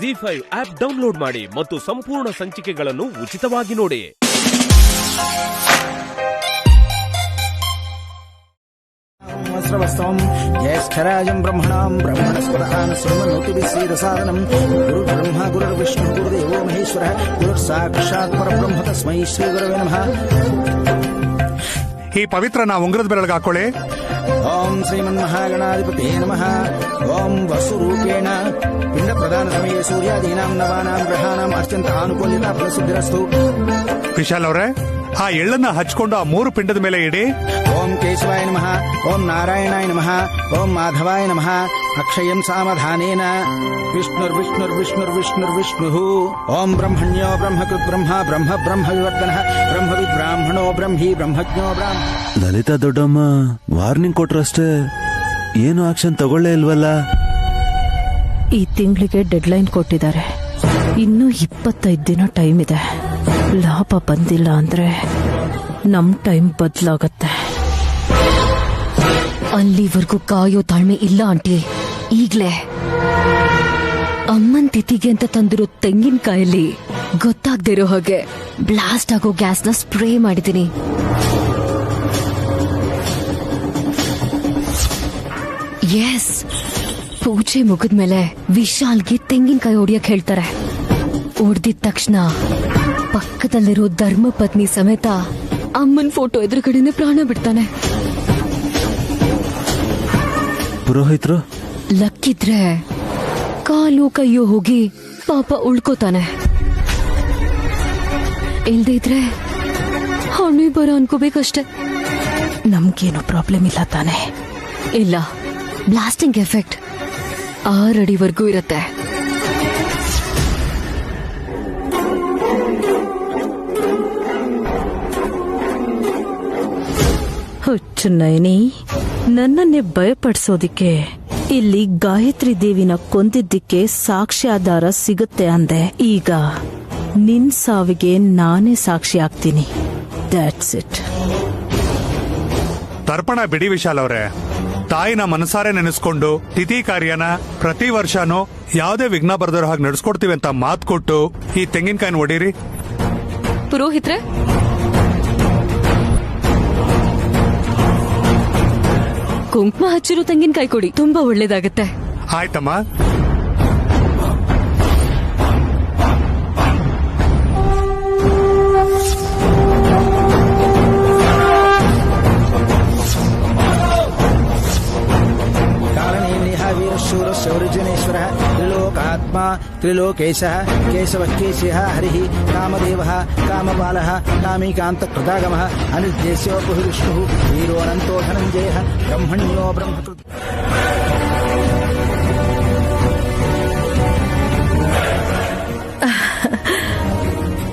ZEE5 app download ಮಾಡಿ ಮತ್ತು ಸಂಪೂರ್ಣ ಸಂಚಿಕೆಗಳನ್ನು ಉಚಿತವಾಗಿ ನೋಡಿ. ಜ್ಯೇಷ್ಠರಾಜಂ ಬ್ರಹ್ಮಣಾಂ ಬ್ರಹ್ಮಣಸ್ಪದಾನ ಸುಮನೋತಿಭಿಸ್ಸೇದಸಾದನಂ ಗುರು ಬ್ರಹ್ಮ ಗುರು ವಿಷ್ಣು ಗುರುದೇವೋ ಮಹೇಶ್ವರ ಗುರು ಸಾಕ್ಷಾತ್ ಪರಬ್ರಹ್ಮ ತಸ್ಮೈ ಶ್ರೀ ಗುರವೇ ನಮಃ. ಈ ಪವಿತ್ರನ ಉಂಗುರದ ಬೆರಳಿಗೆ ಹಾಕೊಳ್ಳಿ. ಓಂ ಶ್ರೀಮನ್ಮಹಾಗಣಾಧಿಪತೇ ನಮಃ. ಓಂ ವಸುರೂಪೇಣ ಪಿಂಡ ಪ್ರದಾನ ಸಮಯೇ ಸೂರ್ಯಾದೀನಾಂ ನವಾನಾಂ ಗ್ರಹಾನಾಂ ಅತ್ಯಂತ ಅನುಕೂಲಿತ ಫಲಸಿದ್ಧಿರಸ್ತು. ವಿಶಾಲ್ ಅವರೇ, ಆ ಎಳ್ಳನ್ನ ಹಚ್ಕೊಂಡು ಆ 3 ಪಿಂಡದ ಮೇಲೆ ಇಡಿ. ಓಂ ಕೇಶವಾಯ ನಮಃ, ಓಂ ನಾರಾಯಣಾಯ ನಮಃ, ಓಂ ಮಾಧವಾಯ ನಮಃ. ಅಕ್ಷಯಂ ಸಾಮಧಾನೇನ ವಿಷ್ಣುರ್ವಿಷ್ಣುರ್ವಿಷ್ಣುರ್ವಿಷ್ಣುರ್ವಿಷ್ಣು. ಓಂ ಬ್ರಹ್ಮಣ್ಯೋ ಬ್ರಹ್ಮಕೃತ್ ಬ್ರಹ್ಮ ಬ್ರಹ್ಮ ಬ್ರಹ್ಮ ವಿವರ್ಧನಃ ಬ್ರಹ್ಮವಿದ್ ಬ್ರಾಹ್ಮಣೋ ಬ್ರಹ್ಮಿ ಬ್ರಹ್ಮಜ್ಞೋ ಬ್ರಾಹ್ಮ. ಲಲಿತಾ ದೊಡ್ಡಮ್ಮ ವಾರ್ನಿಂಗ್ ಕೊಟ್ರಷ್ಟೇ, ಏನು ಆಕ್ಷನ್ ತಗೊಳ್ಳೇ ಇಲ್ವಲ್ಲ? ಈ ತಿಂಗಳಿಗೆ ಡೆಡ್ಲೈನ್ ಕೊಟ್ಟಿದ್ದಾರೆ. ಇನ್ನೂ 25 ದಿನ ಟೈಮ್ ಇದೆ. ಲಾಭ ಬಂದಿಲ್ಲ ಅಂದ್ರೆ ನಮ್ ಟೈಮ್ ಬದಲಾಗತ್ತೆ. ಅಲ್ಲಿವರೆಗೂ ಕಾಯೋ ತಾಳ್ಮೆ ಇಲ್ಲ ಆಂಟಿ. ಈಗ್ಲೇ ಅಮ್ಮನ್ ತಿಥಿಗೆ ಅಂತ ತಂದಿರೋ ತೆಂಗಿನಕಾಯಲ್ಲಿ ಗೊತ್ತಾಗದೇ ಇರೋ ಹಾಗೆ ಬ್ಲಾಸ್ಟ್ ಆಗೋ ಗ್ಯಾಸ್ನ ಸ್ಪ್ರೇ ಮಾಡಿದ್ದೀನಿ. ಎಸ್, ಪೂಜೆ ಮುಗಿದ್ಮೇಲೆ ವಿಶಾಲ್ಗೆ ತೆಂಗಿನಕಾಯಿ ಹೊಡಿಯಕ್ ಹೇಳ್ತಾರೆ. ಹೊಡೆದಿದ ತಕ್ಷಣ ಪಕ್ಕದಲ್ಲಿರೋ ಧರ್ಮ ಪತ್ನಿ ಸಮೇತ ಅಮ್ಮನ್ ಫೋಟೋ ಎದುರುಗಡೆನೆ ಪ್ರಾಣ ಬಿಡ್ತಾನೆ. ಪುರೋಹಿತರು ಲಕ್ಕಿದ್ರೆ ಕಾಲು ಕೈಯೋ ಹೋಗಿ ಪಾಪ ಉಳ್ಕೋತಾನೆ. ಇಲ್ದೇ ಇದ್ರೆ ಹಣ್ಣು ಬರೋ ಅನ್ಕೋಬೇಕಷ್ಟೆ. ನಮ್ಗೇನು ಪ್ರಾಬ್ಲಮ್ ಇಲ್ಲ ತಾನೆ? ಇಲ್ಲ, ಬ್ಲಾಸ್ಟಿಂಗ್ ಎಫೆಕ್ಟ್ 6 ಅಡಿವರೆಗೂ ಇರುತ್ತೆ. ಹುಚ್ಚು ನಯನಿ, ನನ್ನನ್ನೇ ಭಯಪಡಿಸೋದಿಕ್ಕೆ ಇಲ್ಲಿ ಗಾಯತ್ರಿ ದೇವಿನ ಕೊಂದಿದ್ದಕ್ಕೆ ಸಾಕ್ಷ್ಯಾಧಾರ ಸಿಗುತ್ತೆ ಅಂದೆ. ಈಗ ನಿನ್ ಸಾವಿಗೆ ನಾನೇ ಸಾಕ್ಷಿ ಆಗ್ತೀನಿ. That's it. ತರ್ಪಣ ಬಿಡಿ ವಿಶಾಲ್ ಅವರೇ. ತಾಯಿನ ಮನಸಾರೆ ನೆನೆಸ್ಕೊಂಡು ತಿಥಿ ಕಾರ್ಯನ ಪ್ರತಿ ವರ್ಷನೂ ಯಾವುದೇ ವಿಘ್ನ ಬರದಿರೋ ಹಾಗೆ ನಡೆಸ್ಕೊಡ್ತೀವಿ ಅಂತ ಮಾತು ಕೊಟ್ಟು ಈ ತೆಂಗಿನಕಾಯಿನ ಹೊಡೀರಿ. ಪುರೋಹಿತ್ರೆ, ಕುಂಕುಮ ಹಚ್ಚಿರೋ ತೆಂಗಿನಕಾಯಿ ಕೊಡಿ, ತುಂಬಾ ಒಳ್ಳೇದಾಗತ್ತೆ. ಆಯ್ತಮ್ಮ. ವೀರಶೂರ ಶೌರ್ಯಜನೇಶ್ವರ ತ್ರಿಲೋಕಾತ್ಮ ತ್ರಿಲೋಕೇಶ ಕೇಶವ ಕೇಶಿಹ ಹರಿ ಕಾಮದೇವ ಕಾಮಪಾಲ ಕಾಮಿಕಾಂತ ಕೃತಾಗಮ ಅನಿರ್ದೇಶ್ಯೋಪು ವಿಷ್ಣು ವೀರೋ ಅನಂತೋ ಧನಂಜಯ ಬ್ರಹ್ಮಣ್ಯೋ ಬ್ರಹ್ಮಕೃತ್.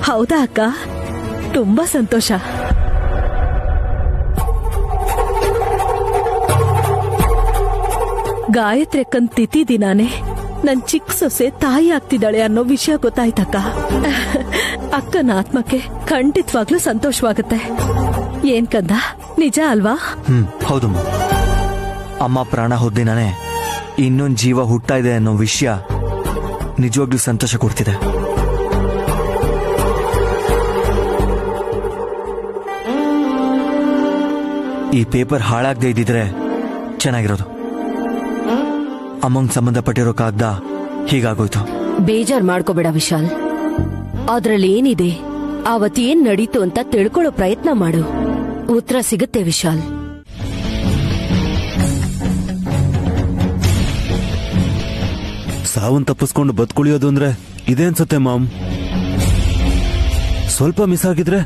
ಹೌದಾ ಅಕ್ಕ? ತುಂಬಾ ಸಂತೋಷ. ಗಾಯತ್ರಿ ಅಕ್ಕನ್ ತಿಥಿ ದಿನಾನೇ ನನ್ ಚಿಕ್ಕ ಸೊಸೆ ತಾಯಿ ಆಗ್ತಿದ್ದಾಳೆ ಅನ್ನೋ ವಿಷಯ ಗೊತ್ತಾಯ್ತಕ್ಕ. ಅಕ್ಕನ ಆತ್ಮಕ್ಕೆ ಖಂಡಿತವಾಗ್ಲೂ ಸಂತೋಷವಾಗುತ್ತೆ. ಏನ್ ಕಂದ, ನಿಜ ಅಲ್ವಾ? ಹೌದಮ್ಮ. ಅಮ್ಮ ಪ್ರಾಣ ಹೋದ್ದಿನಾನೇ ಇನ್ನೊಂದು ಜೀವ ಹುಟ್ತಾ ಇದೆ ಅನ್ನೋ ವಿಷಯ ನಿಜವಾಗ್ಲೂ ಸಂತೋಷ ಕೊಡ್ತಿದೆ. ಈ ಪೇಪರ್ ಹಾಳಾಗದೆ ಇದ್ದಿದ್ರೆ ಚೆನ್ನಾಗಿರೋದು. ಅಮ್ಮಂಗ್ ಸಂಬಂಧಪಟ್ಟಿರೋ ಕಾಗ್ದ ಹೀಗಾಗೋಯ್ತು. ಬೇಜಾರ್ ಮಾಡ್ಕೋಬೇಡ ವಿಶಾಲ್. ಅದ್ರಲ್ಲಿ ಏನಿದೆ, ಅವತ್ತೇನ್ ನಡೀತು ಅಂತ ತಿಳ್ಕೊಳ್ಳೋ ಪ್ರಯತ್ನ ಮಾಡು. ಉತ್ತರ ಸಿಗುತ್ತೆ ವಿಶಾಲ್. ಸಾವನ್ ತಪ್ಪಿಸ್ಕೊಂಡು ಬದುಕುಳಿಯೋದು ಅಂದ್ರೆ ಇದೇ ಅನ್ಸುತ್ತೆ ಮಾಮ್. ಸ್ವಲ್ಪ ಮಿಸ್ ಆಗಿದ್ರೆ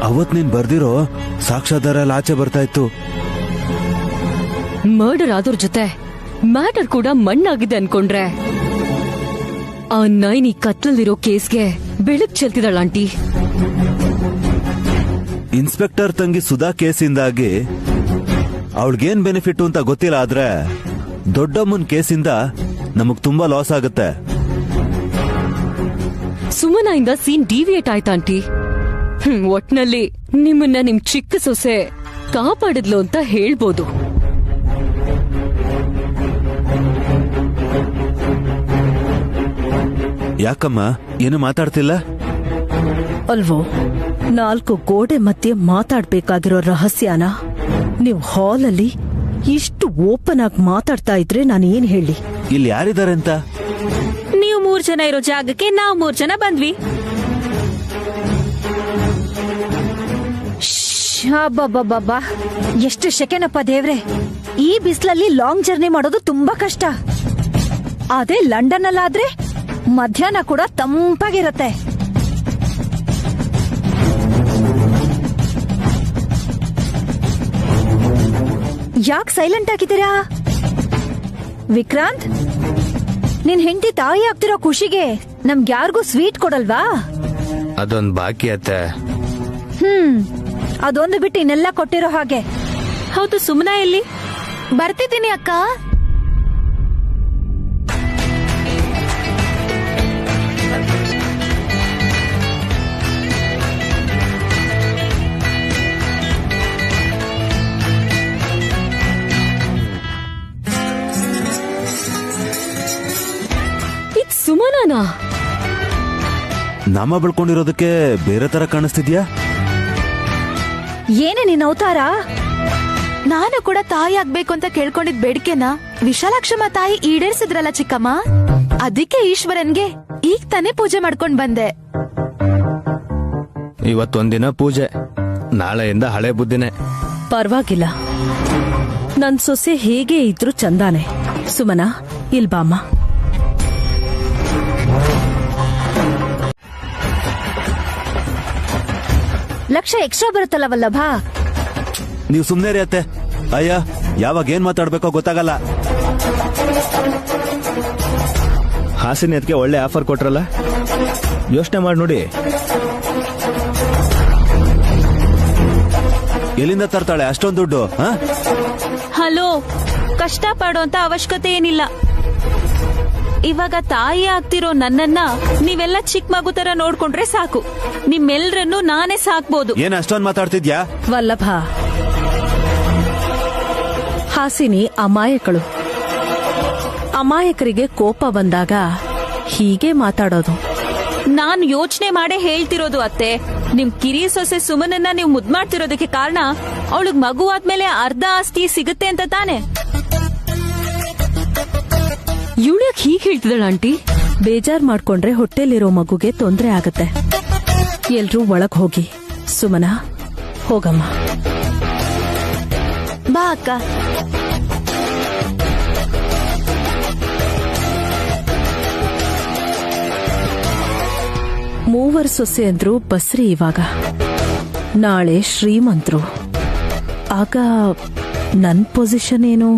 ಅವತ್ ನೀನ್ ಬರ್ದಿರೋ ಸಾಕ್ಷ್ಯಾಧಾರ ಎಲ್ಲ ಆಚೆ ಬರ್ತಾ ಇತ್ತು. ಮರ್ಡರ್ ಆದವ್ರ ಜೊತೆ ಮ್ಯಾಟರ್ ಕೂಡ ಮಣ್ಣಾಗಿದೆ ಅನ್ಕೊಂಡ್ರೆ ಆ ನೈನಿ ಕತ್ಲಲ್ಲಿರೋ ಕೇಸ್ಗೆ ಬೆಳಕ್ ಚೆಲ್ತಿದ್ದಾಳ ಆಂಟಿ. ಇನ್ಸ್ಪೆಕ್ಟರ್ ತಂಗಿ ಸುಧಾ ಕೇಸಿಂದಾಗಿ ಅವಳಿಗೇನ್ ಬೆನಿಫಿಟ್ ಅಂತ ಗೊತ್ತಿಲ್ಲ, ಆದ್ರೆ ದೊಡ್ಡಮ್ಮನ್ ಕೇಸಿಂದ ನಮಗ್ ತುಂಬಾ ಲಾಸ್ ಆಗುತ್ತೆ. ಸುಮನಾಯಿಂದ ಸೀನ್ ಡಿವಿಯೇಟ್ ಆಯ್ತಾ ಆಂಟಿ? ಒಟ್ನಲ್ಲಿ ನಿಮ್ಮನ್ನ ನಿಮ್ ಚಿಕ್ಕ ಸೊಸೆ ಕಾಪಾಡಿದ್ಲು ಅಂತ ಹೇಳ್ಬೋದು. ಯಾಕಮ್ಮ ಏನು ಮಾತಾಡ್ತಿಲ್ಲ? ಅಲ್ವೋ, 4 ಗೋಡೆ ಮಧ್ಯೆ ಮಾತಾಡ್ಬೇಕಾಗಿರೋ ರಹಸ್ಯನ ನೀವು ಹಾಲಲ್ಲಿ ಇಷ್ಟು ಓಪನ್ ಆಗಿ ಮಾತಾಡ್ತಾ ಇದ್ರೆ ನಾನು ಏನ್ ಹೇಳಿ? ಇಲ್ಲಿ ಯಾರಿದ್ದಾರೆ ಅಂತ? ನೀವು 3 ಜನ ಇರೋ ಜಾಗಕ್ಕೆ ನಾವು 3 ಜನ ಬಂದ್ವಿ. ಬಾಬಾ, ಎಷ್ಟು ಶೆಕೆನಪ್ಪ ದೇವ್ರೆ. ಈ ಬಿಸಿಲಲ್ಲಿ ಲಾಂಗ್ ಜರ್ನಿ ಮಾಡೋದು ತುಂಬಾ ಕಷ್ಟ. ಅದೇ ಲಂಡನ್ ಅಲ್ಲಾದ್ರೆ ಮಧ್ಯಾಹ್ನ ಕೂಡ ತಂಪಾಗಿರತ್ತೆ. ಯಾಕೆ ಸೈಲೆಂಟ್ ಆಗಿದ್ದೀರಾ? ವಿಕ್ರಾಂತ್, ನಿನ್ ಹೆಂಡತಿ ತಾಯಿ ಆಗ್ತಿರೋ ಖುಷಿಗೆ ನಮ್ಗ್ಯಾರಿಗೂ ಸ್ವೀಟ್ ಕೊಡಲ್ವಾ? ಅದೊಂದ್ ಬಾಕಿ ಅತ್ತೆ. ಅದೊಂದು ಬಿಟ್ಟು ಇನ್ನೆಲ್ಲ ಕೊಟ್ಟಿರೋ ಹಾಗೆ. ಹೌದು, ಸುಮ್ನಾ ಎಲ್ಲಿ? ಬರ್ತಿದ್ದೀನಿ ಅಕ್ಕ. ಇದ್ ಸುಮನನಾ? ನಾಮ ಬೆಳ್ಕೊಂಡಿರೋದಕ್ಕೆ ಬೇರೆ ತರ ಕಾಣಿಸ್ತಿದ್ಯಾ? ಏನೇ ನಿನ್ ಅವತಾರ? ನಾನು ಕೂಡ ತಾಯಿ ಆಗ್ಬೇಕು ಅಂತ ಕೇಳ್ಕೊಂಡಿದ್ ಬೇಡಿಕೆನ ವಿಶಾಲಾಕ್ಷಮ್ಮ ತಾಯಿ ಈಡೇರಿಸಿದ್ರಲ್ಲ ಚಿಕ್ಕಮ್ಮ. ಅದಕ್ಕೆ ಈಶ್ವರನ್ಗೆ ಈಗ ತಾನೇ ಪೂಜೆ ಮಾಡ್ಕೊಂಡ್ ಬಂದೆ. ಇವತ್ತೊಂದಿನ ಪೂಜೆ, ನಾಳೆಯಿಂದ ಹಳೆ ಬುದ್ಧಿನೇ. ಪರವಾಗಿಲ್ಲ, ನನ್ ಸೊಸೆ ಹೇಗೆ ಇದ್ರು ಚಂದಾನೆ. ಸುಮನಾ, ಇಲ್ ಬಾಮ್ಮ. ಲಕ್ಷ ಎಕ್ಸ್ಟ್ರಾ ಬರುತ್ತಲ್ಲ ವಲ್ಲಭ. ನೀವು ಸುಮ್ನೆ ರೀ ಅತ್ತೆ. ಅಯ್ಯ, ಯಾವಾಗ ಏನ್ ಮಾತಾಡ್ಬೇಕೋ ಗೊತ್ತಾಗಲ್ಲ. ಹಾಸಿನ ಎತ್ಗೆ ಒಳ್ಳೆ ಆಫರ್ ಕೊಟ್ರಲ್ಲ, ಯೋಚನೆ ಮಾಡಿ ನೋಡಿ. ಎಲ್ಲಿಂದ ತರ್ತಾಳೆ ಅಷ್ಟೊಂದು ದುಡ್ಡು? ಹಲೋ, ಕಷ್ಟ ಪಡೋಂತ ಅವಶ್ಯಕತೆ ಏನಿಲ್ಲ. ಇವಾಗ ತಾಯಿ ಆಗ್ತಿರೋ ನನ್ನನ್ನ ನೀವೆಲ್ಲ ಚಿಕ್ಕ ಮಗು ತರ ನೋಡ್ಕೊಂಡ್ರೆ ಸಾಕು. ನಿಮ್ಮೆಲ್ರನ್ನು ನಾನೇ ಸಾಕ್ಬೋದು. ಏನ್ ಅಷ್ಟೊಂದು ಮಾತಾಡ್ತಿದ್ಯಾ? ವಲ್ಲಭ, ಹಾಸಿನಿ ಅಮಾಯಕಳು. ಅಮಾಯಕರಿಗೆ ಕೋಪ ಬಂದಾಗ ಹೀಗೆ ಮಾತಾಡೋದು. ನಾನ್ ಯೋಚನೆ ಮಾಡೇ ಹೇಳ್ತಿರೋದು ಅತ್ತೆ. ನಿಮ್ ಕಿರಿಯ ಸೊಸೆ ಸುಮನನ್ನ ನೀವು ಮುದ್ ಮಾಡ್ತಿರೋದಕ್ಕೆ ಕಾರಣ ಅವಳಿಗೆ ಮಗು ಆದ್ಮೇಲೆ ಅರ್ಧ ಆಸ್ತಿ ಸಿಗುತ್ತೆ ಅಂತ ತಾನೆ. ಇವಳ್ಯಾಕ್ ಹೀಗೆ ಹೇಳ್ತಿದ್ದಾಳ ಆಂಟಿ? ಬೇಜಾರ್ ಮಾಡ್ಕೊಂಡ್ರೆ ಹೊಟ್ಟೆಲಿರೋ ಮಗುಗೆ ತೊಂದ್ರೆ ಆಗತ್ತೆ. ಎಲ್ರೂ ಒಳಗ್ ಹೋಗಿ. ಸುಮನಾ, ಹೋಗಮ್ಮ. ಬಾ ಅಕ್ಕ. ಮೂವರ್ ಸೊಸೆ ಅಂದ್ರು ಬಸ್ರಿ. ಇವಾಗ ನಾಳೆ ಶ್ರೀಮಂತರು. ಆಗ ನನ್ ಪೊಸಿಷನ್ ಏನು?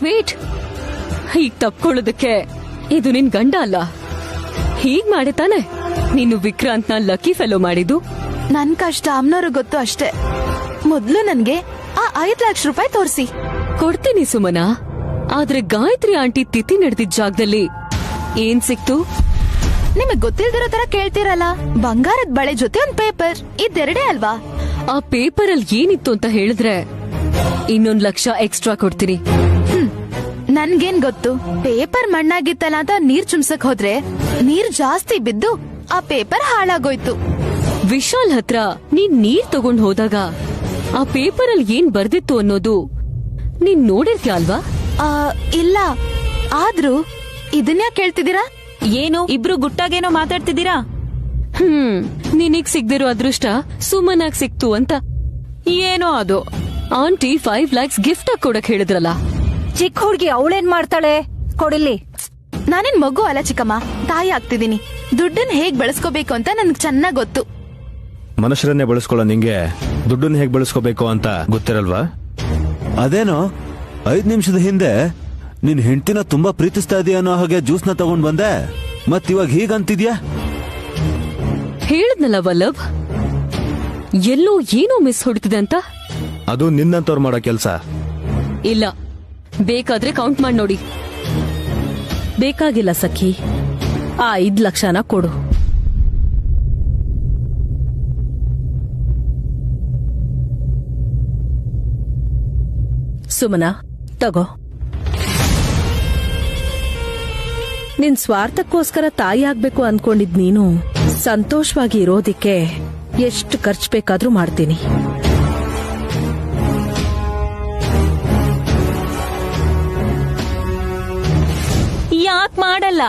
ವೇಟ್, ಹೀಗ್ ತಪ್ಕೊಳ್ಳೋದಕ್ಕೆ ಇದು ನಿನ್ ಗಂಡ ಅಲ್ಲ. ಹೀಗ್ ಮಾಡಿ ತಾನೆ ನೀನು ವಿಕ್ರಾಂತ್ನ ಲಕ್ಕಿ ಫೆಲೋ ಮಾಡಿದ್ದು. ನನ್ ಕಷ್ಟ ಅಮ್ನವ್ರಿಗೆ ಗೊತ್ತು ಅಷ್ಟೇ. ಮೊದ್ಲು ನನ್ಗೆ ಆ 5 ಲಕ್ಷ ರೂಪಾಯಿ ತೋರಿಸಿ. ಕೊಡ್ತೀನಿ ಸುಮನಾ, ಆದ್ರೆ ಗಾಯತ್ರಿ ಆಂಟಿ ತಿಥಿ ನಡೆದಿದ್ದ ಜಾಗದಲ್ಲಿ ಏನ್ ಸಿಕ್ತು? ನಿಮಗ್ ಗೊತ್ತಿಲ್ದಿರೋ ತರ ಕೇಳ್ತೀರಲ್ಲ. ಬಂಗಾರದ ಬಳೆ ಜೊತೆ ಒಂದ್ ಪೇಪರ್, ಇದೆರಡೇ ಅಲ್ವಾ? ಆ ಪೇಪರ್ ಅಲ್ಲಿ ಏನಿತ್ತು ಅಂತ ಹೇಳಿದ್ರೆ 1 ಲಕ್ಷ ಎಕ್ಸ್ಟ್ರಾ ಕೊಡ್ತೀನಿ. ನನ್ಗೇನ್ ಗೊತ್ತು? ಪೇಪರ್ ಮಣ್ಣಾಗಿತ್ತಲ್ಲ ಅಂತ ನೀರ್ ಚುಮ್ಸಕ್ ಹೋದ್ರೆ ನೀರ್ ಜಾಸ್ತಿ ಬಿದ್ದು ಆ ಪೇಪರ್ ಹಾಳಾಗೋಯ್ತು. ವಿಶಾಲ್ ಹತ್ರ ನೀನ್ ನೀರ್ ತಗೊಂಡ್ ಹೋದಾಗ ಆ ಪೇಪರ್ ಅಲ್ಲಿ ಏನ್ ಬರ್ದಿತ್ತು ಅನ್ನೋದು ನೀನ್ ನೋಡಿರ್ತೀಯ ಅಲ್ವಾ? ಇಲ್ಲ. ಆದ್ರೂ ಇದನ್ಯಾಕ್ ಕೇಳ್ತಿದ್ದೀರಾ? ಏನು ಇಬ್ರು ಗುಟ್ಟಾಗೇನೋ ಮಾತಾಡ್ತಿದ್ದೀರಾ? ನಿನಗ್ ಸಿಗ್ದಿರೋ ಅದೃಷ್ಟ ಸುಮನಾಗ್ ಸಿಕ್ತು ಅಂತ. ಏನೋ ಅದು ಆಂಟಿ 5 lakhs ಗಿಫ್ಟ್ ಆಗಿ ಕೊಡಕ್ ಹೇಳಿದ್ರಲ್ಲ. ಚಿಕ್ಕ ಹುಡ್ಗಿ ಅವಳೇನ್ ಮಾಡ್ತಾಳೆ? ಕೊಡಿಲ್ಲಿ. ನಾನೇನ್ ಮಗು ಅಲ್ಲ ಚಿಕ್ಕಮ್ಮ, ತಾಯಿ ಆಗ್ತಿದ್ದೀನಿ. ದುಡ್ಡನ್ನ ಹೇಗ್ ಬೆಳೆಸ್ಕೋಬೇಕು ಅಂತ ನನ್ಗ್ ಚೆನ್ನಾಗ್ ಗೊತ್ತು. ಮನುಷ್ಯರನ್ನೇ ಬಳಸ್ಕೊಳ್ಳೋ ನಿಂಗೆ ದುಡ್ಡನ್ನ ಹೇಗ್ ಬಳಸ್ಕೋಬೇಕು ಅಂತ ಗೊತ್ತಿರಲ್ವಾ? ಅದೇನೋ 5 ನಿಮಿಷದ ಹಿಂದೆ ನಿನ್ ಹೆಂಡತಿನ ತುಂಬಾ ಪ್ರೀತಿಸ್ತಾ ಇದೀಯ ಅನ್ನೋ ಹಾಗೆ ಜ್ಯೂಸ್ನ ತಗೊಂಡ್ ಬಂದೆ. ಮತ್ತಿವಾಗ ಹೀಗಂತಿದ್ಯಾ? ಹೇಳಿದ್ನಲ್ಲ ವಲ್ಲಭ್, ಎಲ್ಲೋ ಏನೋ ಮಿಸ್ ಹೊಡಿತಿದೆ ಅಂತ. ಅದು ನಿನ್ನಂತವ್ರು ಮಾಡೋ ಕೆಲ್ಸ. ಇಲ್ಲ, ಬೇಕಾದ್ರೆ ಕೌಂಟ್ ಮಾಡಿ ನೋಡಿ. ಬೇಕಾಗಿಲ್ಲ ಸಖಿ, ಆ 5 ಲಕ್ಷನ ಕೊಡು. ಸುಮನಾ, ತಗೋ. ನಿನ್ ಸ್ವಾರ್ಥಕ್ಕೋಸ್ಕರ ತಾಯಿ ಆಗ್ಬೇಕು ಅನ್ಕೊಂಡಿದ್ ನೀನು ಸಂತೋಷವಾಗಿ ಇರೋದಿಕ್ಕೆ ಎಷ್ಟು ಖರ್ಚು ಬೇಕಾದ್ರೂ ಮಾಡ್ತೀನಿ. ಯಾಕ್ ಮಾಡಲ್ಲ?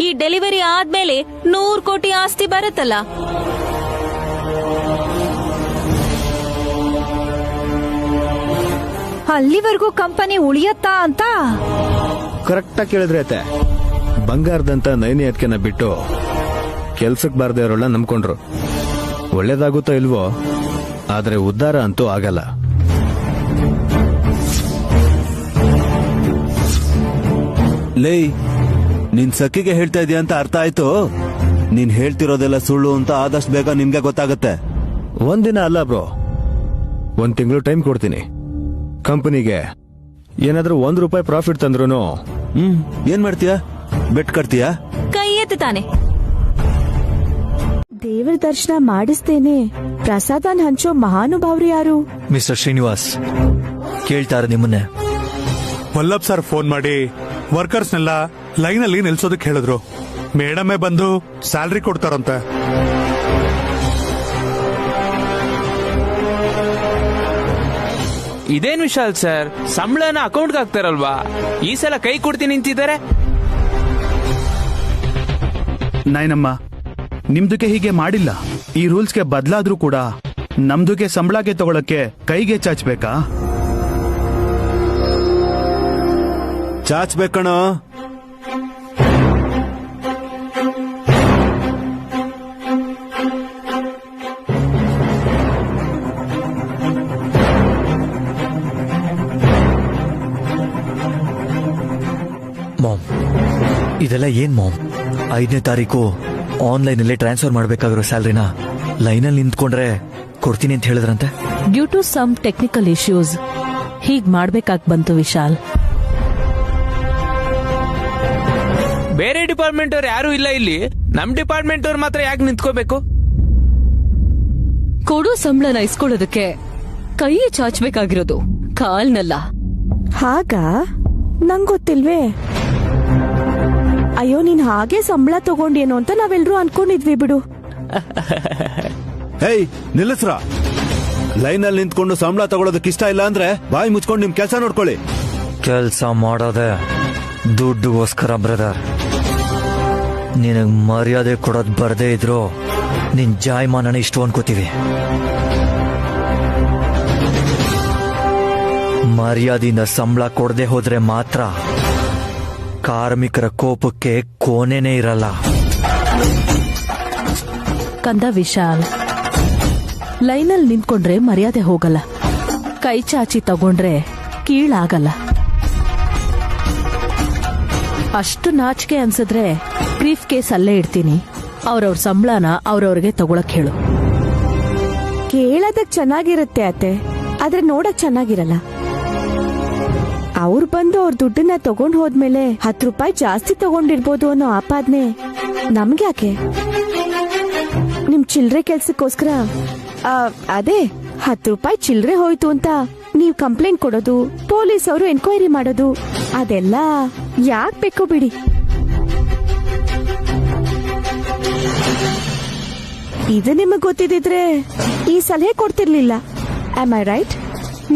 ಈ ಡೆಲಿವರಿ ಆದ್ಮೇಲೆ 100 ಕೋಟಿ ಆಸ್ತಿ ಬರುತ್ತಲ್ಲ. ಅಲ್ಲಿವರೆಗೂ ಕಂಪನಿ ಉಳಿಯತ್ತಾ ಅಂತ ಕರೆಕ್ಟಾಗಿ ಕೇಳಿದ್ರೆ ಅತ್ತೆ, ಬಂಗಾರದಂತ ನೈನಿ ಅದಕ್ಕೆನ ಬಿಟ್ಟು ಕೆಲ್ಸಕ್ಕೆ ಬಾರದೇ ಇರೋಳ ನಂಬ್ಕೊಂಡ್ರು. ಒಳ್ಳೇದಾಗುತ್ತೋ ಇಲ್ವೋ, ಆದ್ರೆ ಉದ್ಧಾರ ಅಂತೂ ಆಗಲ್ಲ. ಲೇ, ನಿನ್ ಸಖಿಗೆ ಹೇಳ್ತಾ ಇದೀಯ ಅಂತ ಅರ್ಥ ಆಯ್ತು. ನೀನ್ ಹೇಳ್ತಿರೋದೆಲ್ಲ ಸುಳ್ಳು ಅಂತ ಆದಷ್ಟು ಬೇಗ ನಿಮ್ಗೆ ಗೊತ್ತಾಗತ್ತೆ. ಒಂದಿನ ಅಲ್ಲ ಬ್ರೋ, 1 ತಿಂಗಳು ಟೈಮ್ ಕೊಡ್ತೀನಿ. ಕಂಪನಿಗೆ ಏನಾದ್ರೂ ₹1 ಪ್ರಾಫಿಟ್ ತಂದ್ರು ಏನ್ ಮಾಡ್ತೀಯಾ? ಬೆಟ್ ಕಟ್ತೀಯಾ? ಕೈ ಎತ್ತಾನೆ. ದೇವರ ದರ್ಶನ ಮಾಡಿಸ್ತೇನೆ. ಪ್ರಸಾದನ್ ಹಂಚೋ ಮಹಾನುಭಾವ್ರು ಯಾರು? ಮಿಸ್ಟರ್ ಶ್ರೀನಿವಾಸ್, ಕೇಳ್ತಾರ ನಿಮ್ಮನ್ನೇ. ವಲ್ಲಭ್ ಸರ್ ಫೋನ್ ಮಾಡಿ ವರ್ಕರ್ಸ್ನೆಲ್ಲ ಲೈನಲ್ಲಿ ನಿಲ್ಸೋದಕ್ಕೆ ಹೇಳಿದ್ರು. ಮೇಡಮೇ ಬಂದು ಸ್ಯಾಲ್ರಿ ಕೊಡ್ತಾರಂತೆ. ಇದೇನು ವಿಶಾಲ್ ಸರ್, ಸಂಬಳನ ಅಕೌಂಟ್ಗೆ ಹಾಕ್ತಾರಲ್ವಾ? ಈ ಸಲ ಕೈ ಕೊಡ್ತೀನಿ ನಿಂತಿದ್ದಾರೆ. ನಾಯನಮ್ಮ, ನಿಮ್ದುಗೆ ಹೀಗೆ ಮಾಡಿಲ್ಲ. ಈ ರೂಲ್ಸ್ಗೆ ಬದಲಾದ್ರೂ ಕೂಡ ನಮ್ದುಗೆ ಸಂಬಳಕ್ಕೆ ತಗೊಳಕ್ಕೆ ಕೈಗೆ ಚಾಚ್ಬೇಕಾ? ಚಾಚ್ಬೇಕಣೋ. ಮಾಮ್, ಇದೆಲ್ಲ ಏನ್ ಮಾಮ್? 5ನೇ ತಾರೀಕು ಆನ್ಲೈನ್ ಅಲ್ಲೇ ಟ್ರಾನ್ಸ್ಫರ್ ಮಾಡ್ಬೇಕಾಗಿರೋ ಸ್ಯಾಲ್ರಿನ ಲೈನಲ್ಲಿ ನಿಂತ್ಕೊಂಡ್ರೆ ಕೊಡ್ತೀನಿ ಅಂತ ಹೇಳಿದ್ರಂತೆ. Due to some technical issues ಹೀಗ್ ಮಾಡ್ಬೇಕಾಗ್ ಬಂತು ವಿಶಾಲ್. ಬೇರೆ ಡಿಪಾರ್ಟ್ಮೆಂಟ್ ಅವ್ರು ಯಾರು ಇಲ್ಲ ಇಲ್ಲಿ, ನಮ್ ಡಿಪಾರ್ಟ್ಮೆಂಟ್ ಅವ್ರು ಮಾತ್ರ ಯಾಕೆ ನಿಂತ್ಕೋಬೇಕು? ಕೊಡೋ ಸಂಬಳನ ಇಸ್ಕೊಳ್ಳೋದಕ್ಕೆ ಕೈ ಚಾಚ್ಬೇಕಾಗಿರೋದು ಕಾಲ್ನಲ್ಲ. ಹಾಗ ನಂಗೊತ್ತಿಲ್ವೇ? ಅಯ್ಯೋ, ನೀನ್ ಹಾಗೆ ಸಂಬಳ ತಗೊಂಡೇನೋ ಅಂತ ನಾವೆಲ್ರೂ ಅನ್ಕೊಂಡಿದ್ವಿ ಬಿಡು. ಹೇಯ್, ನಿಲ್ಲಿಸ್ರ. ಲೈನಲ್ಲಿ ನಿಂತ್ಕೊಂಡು ಸಂಬಳ ತಗೊಳೋದಕ್ಕೆ ಇಷ್ಟ ಇಲ್ಲ ಅಂದ್ರೆ ಬಾಯಿ ಮುಚ್ಕೊಂಡು ನಿಮ್ ಕೆಲಸ ನೋಡ್ಕೊಳ್ಳಿ. ಕೆಲಸ ಮಾಡೋದೆ ದುಡ್ಡುಗೋಸ್ಕರ ಬ್ರದರ್. ನಿನಗ್ ಮರ್ಯಾದೆ ಕೊಡೋದ್ ಬರ್ದೇ ಇದ್ರು ನಿನ್ ಜಾಯಮಾನನ ಇಷ್ಟು ಅನ್ಕೋತೀವಿ. ಮರ್ಯಾದೆಯಿಂದ ಸಂಬಳ ಕೊಡದೆ ಹೋದ್ರೆ ಮಾತ್ರ ಕಾರ್ಮಿಕರ ಕೋಪಕ್ಕೆ ಕೊನೆನೇ ಇರಲ್ಲ. ಕಂದ ವಿಶಾಲ್, ಲೈನಲ್ಲಿ ನಿಂತ್ಕೊಂಡ್ರೆ ಮರ್ಯಾದೆ ಹೋಗಲ್ಲ, ಕೈ ಚಾಚಿ ತಗೊಂಡ್ರೆ ಕೀಳಾಗಲ್ಲ. ಅಷ್ಟು ನಾಚಿಕೆ ಅನ್ಸಿದ್ರೆ ಬ್ರೀಫ್ ಕೇಸ್ ಅಲ್ಲೇ ಇಡ್ತೀನಿ. ಅವ್ರವ್ರ ಸಂಬಳನ ಅವ್ರವ್ರಿಗೆ ತಗೊಳಕ್ ಹೇಳು. ಕೇಳೋದಕ್ ಚೆನ್ನಾಗಿರುತ್ತೆ ಅತ್ತೆ, ಆದ್ರೆ ನೋಡಕ್ ಚೆನ್ನಾಗಿರಲ್ಲ. ಅವ್ರು ಬಂದು ಅವ್ರ ದುಡ್ಡನ್ನ ತಗೊಂಡ್ ಹೋದ್ಮೇಲೆ ₹10 ಜಾಸ್ತಿ ತಗೊಂಡಿರ್ಬೋದು ಅನ್ನೋ ಆಪಾದನೆ ನಮ್ಗ್ಯಾಕೆ? ನಿಮ್ ಚಿಲ್ರೆ ಕೆಲ್ಸಕ್ಕೋಸ್ಕರ ಅದೇ ₹10 ಚಿಲ್ರೆ ಹೋಯ್ತು ಅಂತ ನೀವ್ ಕಂಪ್ಲೇಂಟ್ ಕೊಡೋದು, ಪೊಲೀಸ್ ಅವರು ಎನ್ಕ್ವೈರಿ ಮಾಡೋದು, ಅದೆಲ್ಲ ಯಾಕ್ ಬೇಕು ಬಿಡಿ. ಇದು ನಿಮಗ್ ಗೊತ್ತಿದ್ರೆ ಈ ಸಲಹೆ ಕೊಡ್ತಿರ್ಲಿಲ್ಲ. Am I right?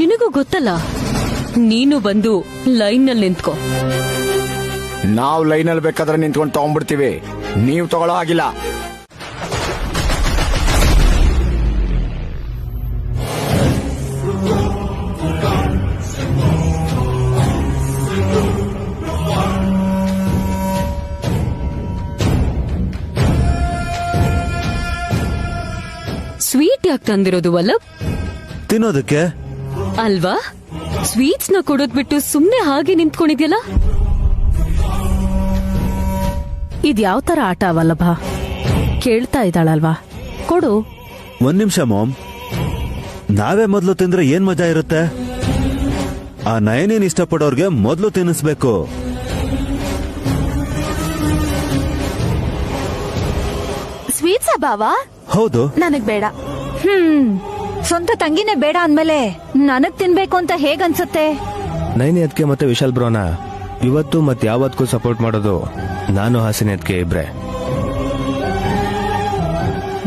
ನಿನಗೂ ಗೊತ್ತಲ್ಲ, ನೀನು ಬಂದು ಲೈನ್ನಲ್ಲಿ ನಿಂತ್ಕೋ. ನಾವು ಲೈನಲ್ಲಿ ಬೇಕಾದ್ರೆ ನಿಂತ್ಕೊಂಡು ತಗೊಂಡ್ಬಿಡ್ತೀವಿ, ನೀವು ತಗೊಳ್ಳೋ ಆಗಿಲ್ಲ. ಸ್ವೀಟ್ ಯಾಕೆ ತಂದಿರೋದು ವಲ್ಲಭ್? ತಿನ್ನೋದಕ್ಕೆ ಅಲ್ವಾ? ಸ್ವೀಟ್ಸ್ ನ ಕೊಡೋದ್ ಬಿಟ್ಟು ಸುಮ್ನೆ ಹಾಗೆ ನಿಂತ್ಕೊಂಡಿದ್ಯಲ್ಲ. ಇದ್ಯಾವ ತರ ಆಟ ವಲ್ಲಭ? ಕೇಳ್ತಾ ಇದ್ದಾಳಲ್ವಾ, ಕೊಡು. 1 ನಿಮಿಷ ಮಾಮ್. ನಾವೇ ಮೊದ್ಲು ತಿಂದ್ರೆ ಏನ್ ಮಜಾ ಇರುತ್ತೆ? ಆ ನಯನೇನ್ ಇಷ್ಟಪಡೋರ್ಗೆ ಮೊದ್ಲು ತಿನ್ನಿಸ್ಬೇಕು. ಸ್ವೀಟ್ಸಾ ಬಾವಾ? ಹೌದು. ನನಗ್ ಬೇಡ. ಸ್ವಂತ ತಂಗಿನೇ ಬೇಡ ಅಂದ್ಮೇಲೆ ನನಗ್ ತಿನ್ಬೇಕು ಅಂತ ಹೇಗನ್ಸುತ್ತೆ? ನೈನಿ ಅದಕ್ಕೆ ಮತ್ತೆ ವಿಶಾಲ್ ಬ್ರೋನ ಇವತ್ತು ಮತ್ತೆ ಯಾವತ್ತಕ್ಕೂ ಸಪೋರ್ಟ್ ಮಾಡೋದು ನಾನು ಹಾಸಿನಿ ಅದಕ್ಕೆ ಇಬ್ರೆ.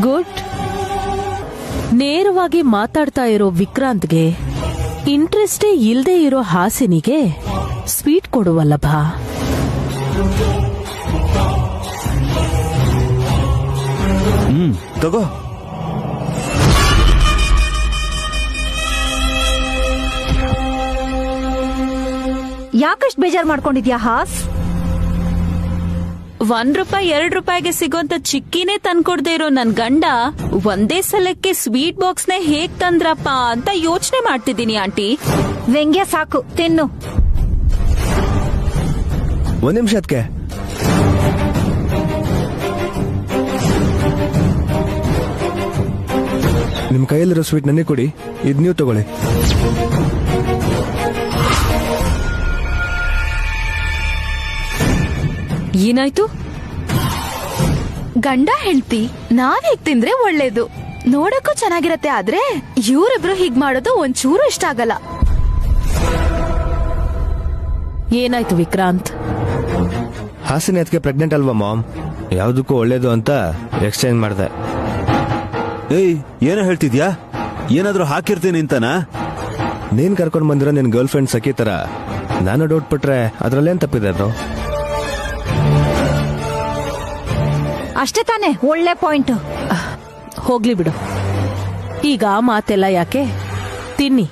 ಗುಡ್. ನೇರವಾಗಿ ಮಾತಾಡ್ತಾ ಇರೋ ವಿಕ್ರಾಂತ್ಗೆ ಇಂಟ್ರೆಸ್ಟೇ ಇಲ್ದೇ ಇರೋ ಹಾಸಿನಿಗೆ ಸ್ವೀಟ್ ಕೊಡುವಲ್ಲಭ. ತಗೋ. ಯಾಕಷ್ಟು ಬೇಜಾರ್ ಮಾಡ್ಕೊಂಡಿದ್ಯಾ ಹಾಸ್? ₹1 ₹2 ಸಿಗೋಂತ ಚಿಕ್ಕಿನೇ ತಂದ್ಕೊಡ್ದೇ ಇರೋ ನನ್ ಗಂಡ ಒಂದೇ ಸಲಕ್ಕೆ ಸ್ವೀಟ್ ಬಾಕ್ಸ್ನೇ ಹೇಗ್ ತಂದ್ರಪ್ಪ ಅಂತ ಯೋಚನೆ ಮಾಡ್ತಿದ್ದೀನಿ ಆಂಟಿ. ವ್ಯಂಗ್ಯ ಸಾಕು, ತಿನ್ನು. ಒಂದ್ ನಿಮಿಷ ಅದಕ್ಕೆ. ನಿಮ್ ಕೈಯಲ್ಲಿರೋ ಸ್ವೀಟ್ ನನಗೆ ಕೊಡಿ, ಇದ್ ನೀವು ತಗೊಳ್ಳಿ. ಏನಾಯ್ತು? ಗಂಡ ಹೆಂಡ್ತಿ ನಾವ್ ಹೇಗ್ ತಿಂದ್ರೆ ಒಳ್ಳೇದು, ನೋಡಕ್ಕೂ ಚೆನ್ನಾಗಿರತ್ತೆ. ಆದ್ರೆ ಇವರಿಬ್ರು ಹೀಗ್ ಮಾಡೋದು ಒಂಚೂರು ಇಷ್ಟ ಆಗಲ್ಲ. ಏನಾಯ್ತು ವಿಕ್ರಾಂತ್? ಹಾಸಿನಿ ಅದಕ್ಕೆ ಪ್ರೆಗ್ನೆಂಟ್ ಅಲ್ವಾ ಮಾಮ್, ಯಾವ್ದಕ್ಕೂ ಒಳ್ಳೇದು ಅಂತ ಎಕ್ಸ್ಚೇಂಜ್ ಮಾಡ್ದೆ. ಏಯ್, ಏನೋ ಹೇಳ್ತಿದ್ಯಾ? ಏನಾದ್ರೂ ಹಾಕಿರ್ತೀನಿ ಅಂತನಾ? ನೀನ್ ಕರ್ಕೊಂಡ್ ಬಂದಿರೋ ನಿನ್ ಗರ್ಲ್ ಫ್ರೆಂಡ್ ಸಖಿ ತರ ನಾನು ಡೌಟ್ ಪಟ್ರೆ ಅದ್ರಲ್ಲೇನ್ ತಪ್ಪಿದೆ ಅದು? ಅಷ್ಟೇ ತಾನೆ, ಒಳ್ಳೆ ಪಾಯಿಂಟ್. ಹೋಗ್ಲಿ ಬಿಡು, ಈಗ ಆ ಮಾತೆಲ್ಲ ಯಾಕೆ? ತಿನ್ನಿ.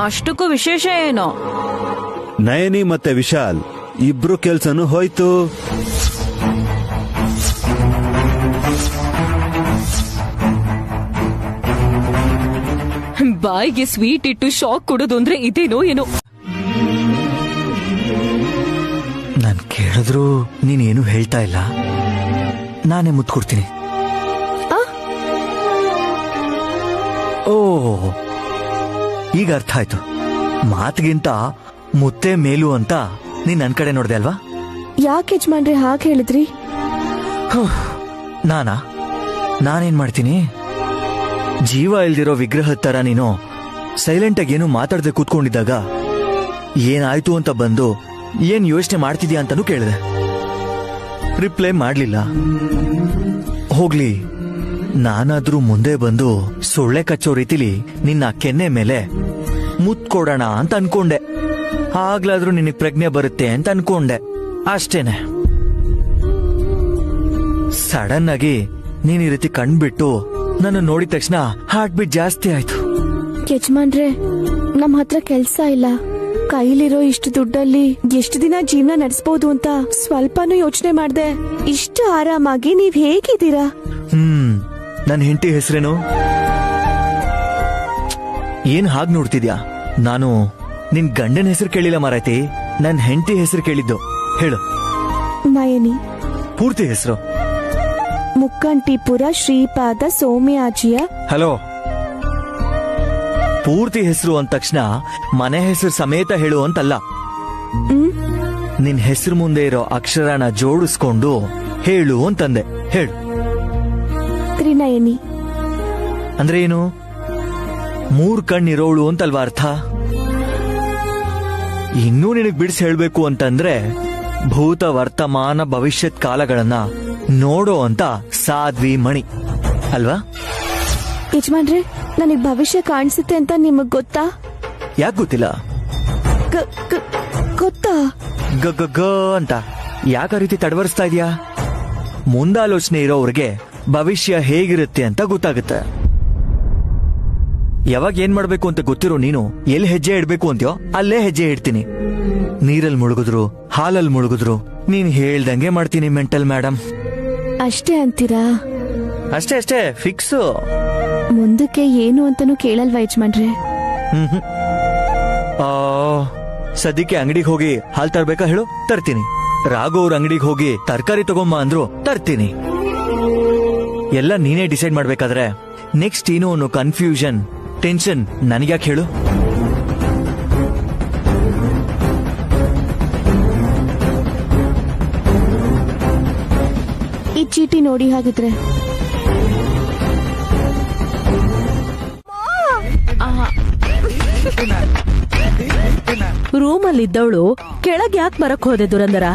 ಅಷ್ಟಕ್ಕೂ ವಿಶೇಷ ಏನೋ? ನಯನಿ ಮತ್ತೆ ವಿಶಾಲ್ ಇಬ್ರು ಕೆಲ್ಸನೂ ಹೋಯ್ತು. ಬಾಯಿಗೆ ಸ್ವೀಟ್ ಇಟ್ಟು ಶಾಕ್ ಕೊಡೋದು ಅಂದ್ರೆ ಇದೇನೋ ಏನೋ. ನಾನ್ ಕೇಳಿದ್ರು ನೀನೇನು ಹೇಳ್ತಾ ಇಲ್ಲ, ನಾನೇ ಮುತ್ತು ಕೊಡ್ತೀನಿ. ಓ, ಈಗ ಅರ್ಥ ಆಯ್ತು. ಮಾತಿಗಿಂತ ಮುತ್ತೆ ಮೇಲು ಅಂತ ನೀನ್ ನನ್ ಕಡೆ ನೋಡ್ದೆ ಅಲ್ವಾ? ಯಾಕೆ ಯಜಮಾನ್ರೆ ಹಾಗೆ ಹೇಳಿದ್ರಿ? ನಾನೇನ್ ಮಾಡ್ತೀನಿ? ಜೀವ ಇಲ್ದಿರೋ ವಿಗ್ರಹದ ತರ ನೀನು ಸೈಲೆಂಟ್ ಆಗಿ ಏನು ಮಾತಾಡದೆ ಕೂತ್ಕೊಂಡಿದ್ದಾಗ ಏನಾಯ್ತು ಅಂತ ಬಂದು ಏನ್ ಯೋಚನೆ ಮಾಡ್ತಿದ್ಯಾ ಅಂತಾನು ಕೇಳಿದೆ. ರಿಪ್ಲೈ ಮಾಡ್ಲಿಲ್ಲ. ಹೋಗ್ಲಿ, ನಾನಾದ್ರೂ ಮುಂದೆ ಬಂದು ಸೊಳ್ಳೆ ಕಚ್ಚೋ ರೀತಿಲಿ ನಿನ್ನ ಕೆನ್ನೆ ಮೇಲೆ ಮುತ್ ಕೊಡೋಣ ಅಂತ ಅನ್ಕೊಂಡೆ. ಆಗ್ಲಾದ್ರೂ ನಿನಗೆ ಪ್ರಜ್ಞೆ ಬರುತ್ತೆ ಅಂತ ಅನ್ಕೊಂಡೆ, ಅಷ್ಟೇನೆ. ಸಡನ್ ಆಗಿ ನೀನ್ ಈ ರೀತಿ ಕಣ್ಬಿಟ್ಟು ನನ್ನ ನೋಡಿದ ತಕ್ಷಣ ಹಾರ್ಟ್ ಬೀಟ್ ಜಾಸ್ತಿ ಆಯ್ತು. ಯಜಮಾನ್ರೆ, ನಮ್ ಹತ್ರ ಕೆಲ್ಸ ಇಲ್ಲ. ಕೈಲಿರೋ ಇಷ್ಟು ದುಡ್ಡಲ್ಲಿ ಎಷ್ಟು ದಿನ ಜೀವನ ನಡೆಸಬಹುದು ಅಂತ ಸ್ವಲ್ಪನೂ ಯೋಚನೆ ಮಾಡ್ದೆ. ಇಷ್ಟು ಆರಾಮಾಗಿ ನೀವ್ ಹೇಗಿದ್ದೀರಾ? ನನ್ನ ಹೆಂಡತಿ ಹೆಸರೇನು? ಏನ್ ಹಾಗ್ ನೋಡ್ತಿದ್ಯಾ? ನಾನು ನಿನ್ ಗಂಡನ ಹೆಸರು ಕೇಳಿಲ್ಲ ಮಾರಾಯ್ತಿ, ನನ್ ಹೆಂಡತಿ ಹೆಸರು ಕೇಳಿದ್ದು. ಹೇಳು. ನಯನಿ. ಪೂರ್ತಿ ಹೆಸರು? ಮುಕ್ಕಂಟಿಪುರ ಶ್ರೀಪಾದ ಸೋಮ್ಯಾಜಿಯ. ಹಲೋ, ಪೂರ್ತಿ ಹೆಸರು ಅಂದ ತಕ್ಷಣ ಮನೆ ಹೆಸರು ಸಮೇತ ಹೇಳು ಅಂತಲ್ಲ. ನಿನ್ ಹೆಸರು ಮುಂದೆ ಇರೋ ಅಕ್ಷರನ ಜೋಡಿಸ್ಕೊಂಡು ಹೇಳು ಅಂತಂದೆ. ಹೇಳು. ತ್ರಿನಯನಿ. ಅಂದ್ರೆ ಏನು? 3 ಕಣ್ಣಿರೋಳು ಅಂತಲ್ವಾ ಅರ್ಥ? ಇನ್ನೂ ನಿನಗ್ ಬಿಡಿಸಿ ಹೇಳ್ಬೇಕು ಅಂತಂದ್ರೆ ಭೂತ ವರ್ತಮಾನ ಭವಿಷ್ಯತ್ ಕಾಲಗಳನ್ನ ನೋಡೋ ಅಂತ ಸಾಧ್ವಿ ಮಣಿ ಅಲ್ವಾ? ಯಜಮಾನ್ರೆ, ನನಗ್ ಭವಿಷ್ಯ ಕಾಣಿಸುತ್ತೆ ಅಂತ ನಿಮಗ್ ಗೊತ್ತಾ? ಯಾಕೆ ಗೊತ್ತಿಲ್ಲ? ಗೊತ್ತಾ? ಗ ಅಂತ ಯಾಕ ರೀತಿ ತಡವರಿಸ್ತಾ ಇದೀಯಾ? ಮುಂದಾಲೋಚನೆ ಇರೋವ್ರಿಗೆ ಭವಿಷ್ಯ ಹೇಗಿರುತ್ತೆ ಅಂತ ಗೊತ್ತಾಗುತ್ತೆ. ಯಾವಾಗ ಏನ್ ಮಾಡ್ಬೇಕು ಅಂತ ಗೊತ್ತಿರೋ ನೀನು ಎಲ್ಲಿ ಹೆಜ್ಜೆ ಇಡ್ಬೇಕು ಅಂತ್ಯೋ ಅಲ್ಲೇ ಹೆಜ್ಜೆ ಇಡ್ತೀನಿ. ನೀರಲ್ಲಿ ಮುಳುಗಿದ್ರು ಹಾಲಲ್ಲಿ ಮುಳುಗಿದ್ರು ನೀನ್ ಹೇಳ್ದಂಗೆ ಮಾಡ್ತೀನಿ ಮೆಂಟಲ್ ಮೇಡಮ್. ಅಷ್ಟೇ ಅಂತೀರಾ? ಅಷ್ಟೇ ಫಿಕ್ಸ್. ಮುಂದಕ್ಕೆ ಏನು ಅಂತಾನು ಕೇಳಲ್ವಾ ಯಜಮಾನ್ರೆ? ಸದ್ಯಕ್ಕೆ ಅಂಗಡಿಗೆ ಹೋಗಿ ಹಾಲ್ ತರ್ಬೇಕಾ ಹೇಳು? ತರ್ತೀನಿ. ರಾಘು ಅವ್ರ ಅಂಗಡಿಗೆ ಹೋಗಿ ತರಕಾರಿ ತಗೊಂಬ ಅಂದ್ರು ತರ್ತೀನಿ. ಎಲ್ಲ ನೀನೇ ಡಿಸೈಡ್ ಮಾಡ್ಬೇಕಾದ್ರೆ ನೆಕ್ಸ್ಟ್ ಏನು ಅನ್ನೋ ಕನ್ಫ್ಯೂಷನ್ ಟೆನ್ಷನ್ ನನಗ್ಯಾಕೆ ಹೇಳು? ಈ ಚೀಟಿ ನೋಡಿ ಹಾಗಿದ್ರೆ. ರೂಮಲ್ಲಿ ಇದ್ದವಳು ಕೆಳಗ್ ಯಾಕೆ ಬರಕ್ ಹೋದೆ ದುರಂದರ?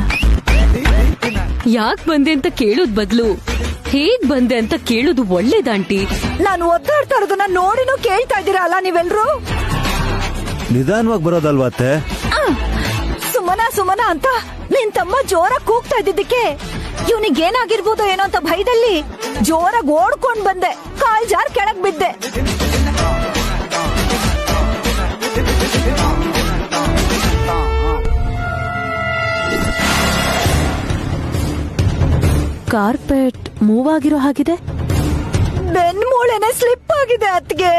ಯಾಕ್ ಬಂದೆ ಅಂತ ಕೇಳೋದ್ ಬದ್ಲು ಹೇಗ್ ಬಂದೆ ಅಂತ ಕೇಳೋದು ಒಳ್ಳೇದಾಂಟಿ. ನಾನು ಒದ್ದಾಡ್ತಾ ಇರೋದನ್ನ ನೋಡಿನೂ ಕೇಳ್ತಾ ಇದ್ದೀರಾ ಅಲ್ಲ ನೀವೆಲ್ರೂ? ನಿಧಾನವಾಗಿ ಬರೋದಲ್ವಾ ಅತ್ತೆ? ಸುಮನ ಸುಮನ ಅಂತ ನಿನ್ ತಮ್ಮ ಜೋರಾಗಿ ಕೂಗ್ತಾ ಇದ್ದಿದ್ದಕ್ಕೆ ಇವನಿಗೇನಾಗಿರ್ಬೋದು ಏನೋ ಅಂತ ಭಯದಲ್ಲಿ ಜೋರಾಗಿ ಓಡ್ಕೊಂಡ್ ಬಂದೆ, ಕಾಲ್ ಜಾರ್ ಕೆಳಗ್ ಬಿದ್ದೆ. ಕಾರ್ಪೆಟ್ ಮೂವ್ ಆಗಿರೋ ಹಾಗಿದೆ. ಬೆನ್ಮೂಳೆನೆ ಸ್ಲಿಪ್ ಆಗಿದೆ ಅತ್ಗೆ.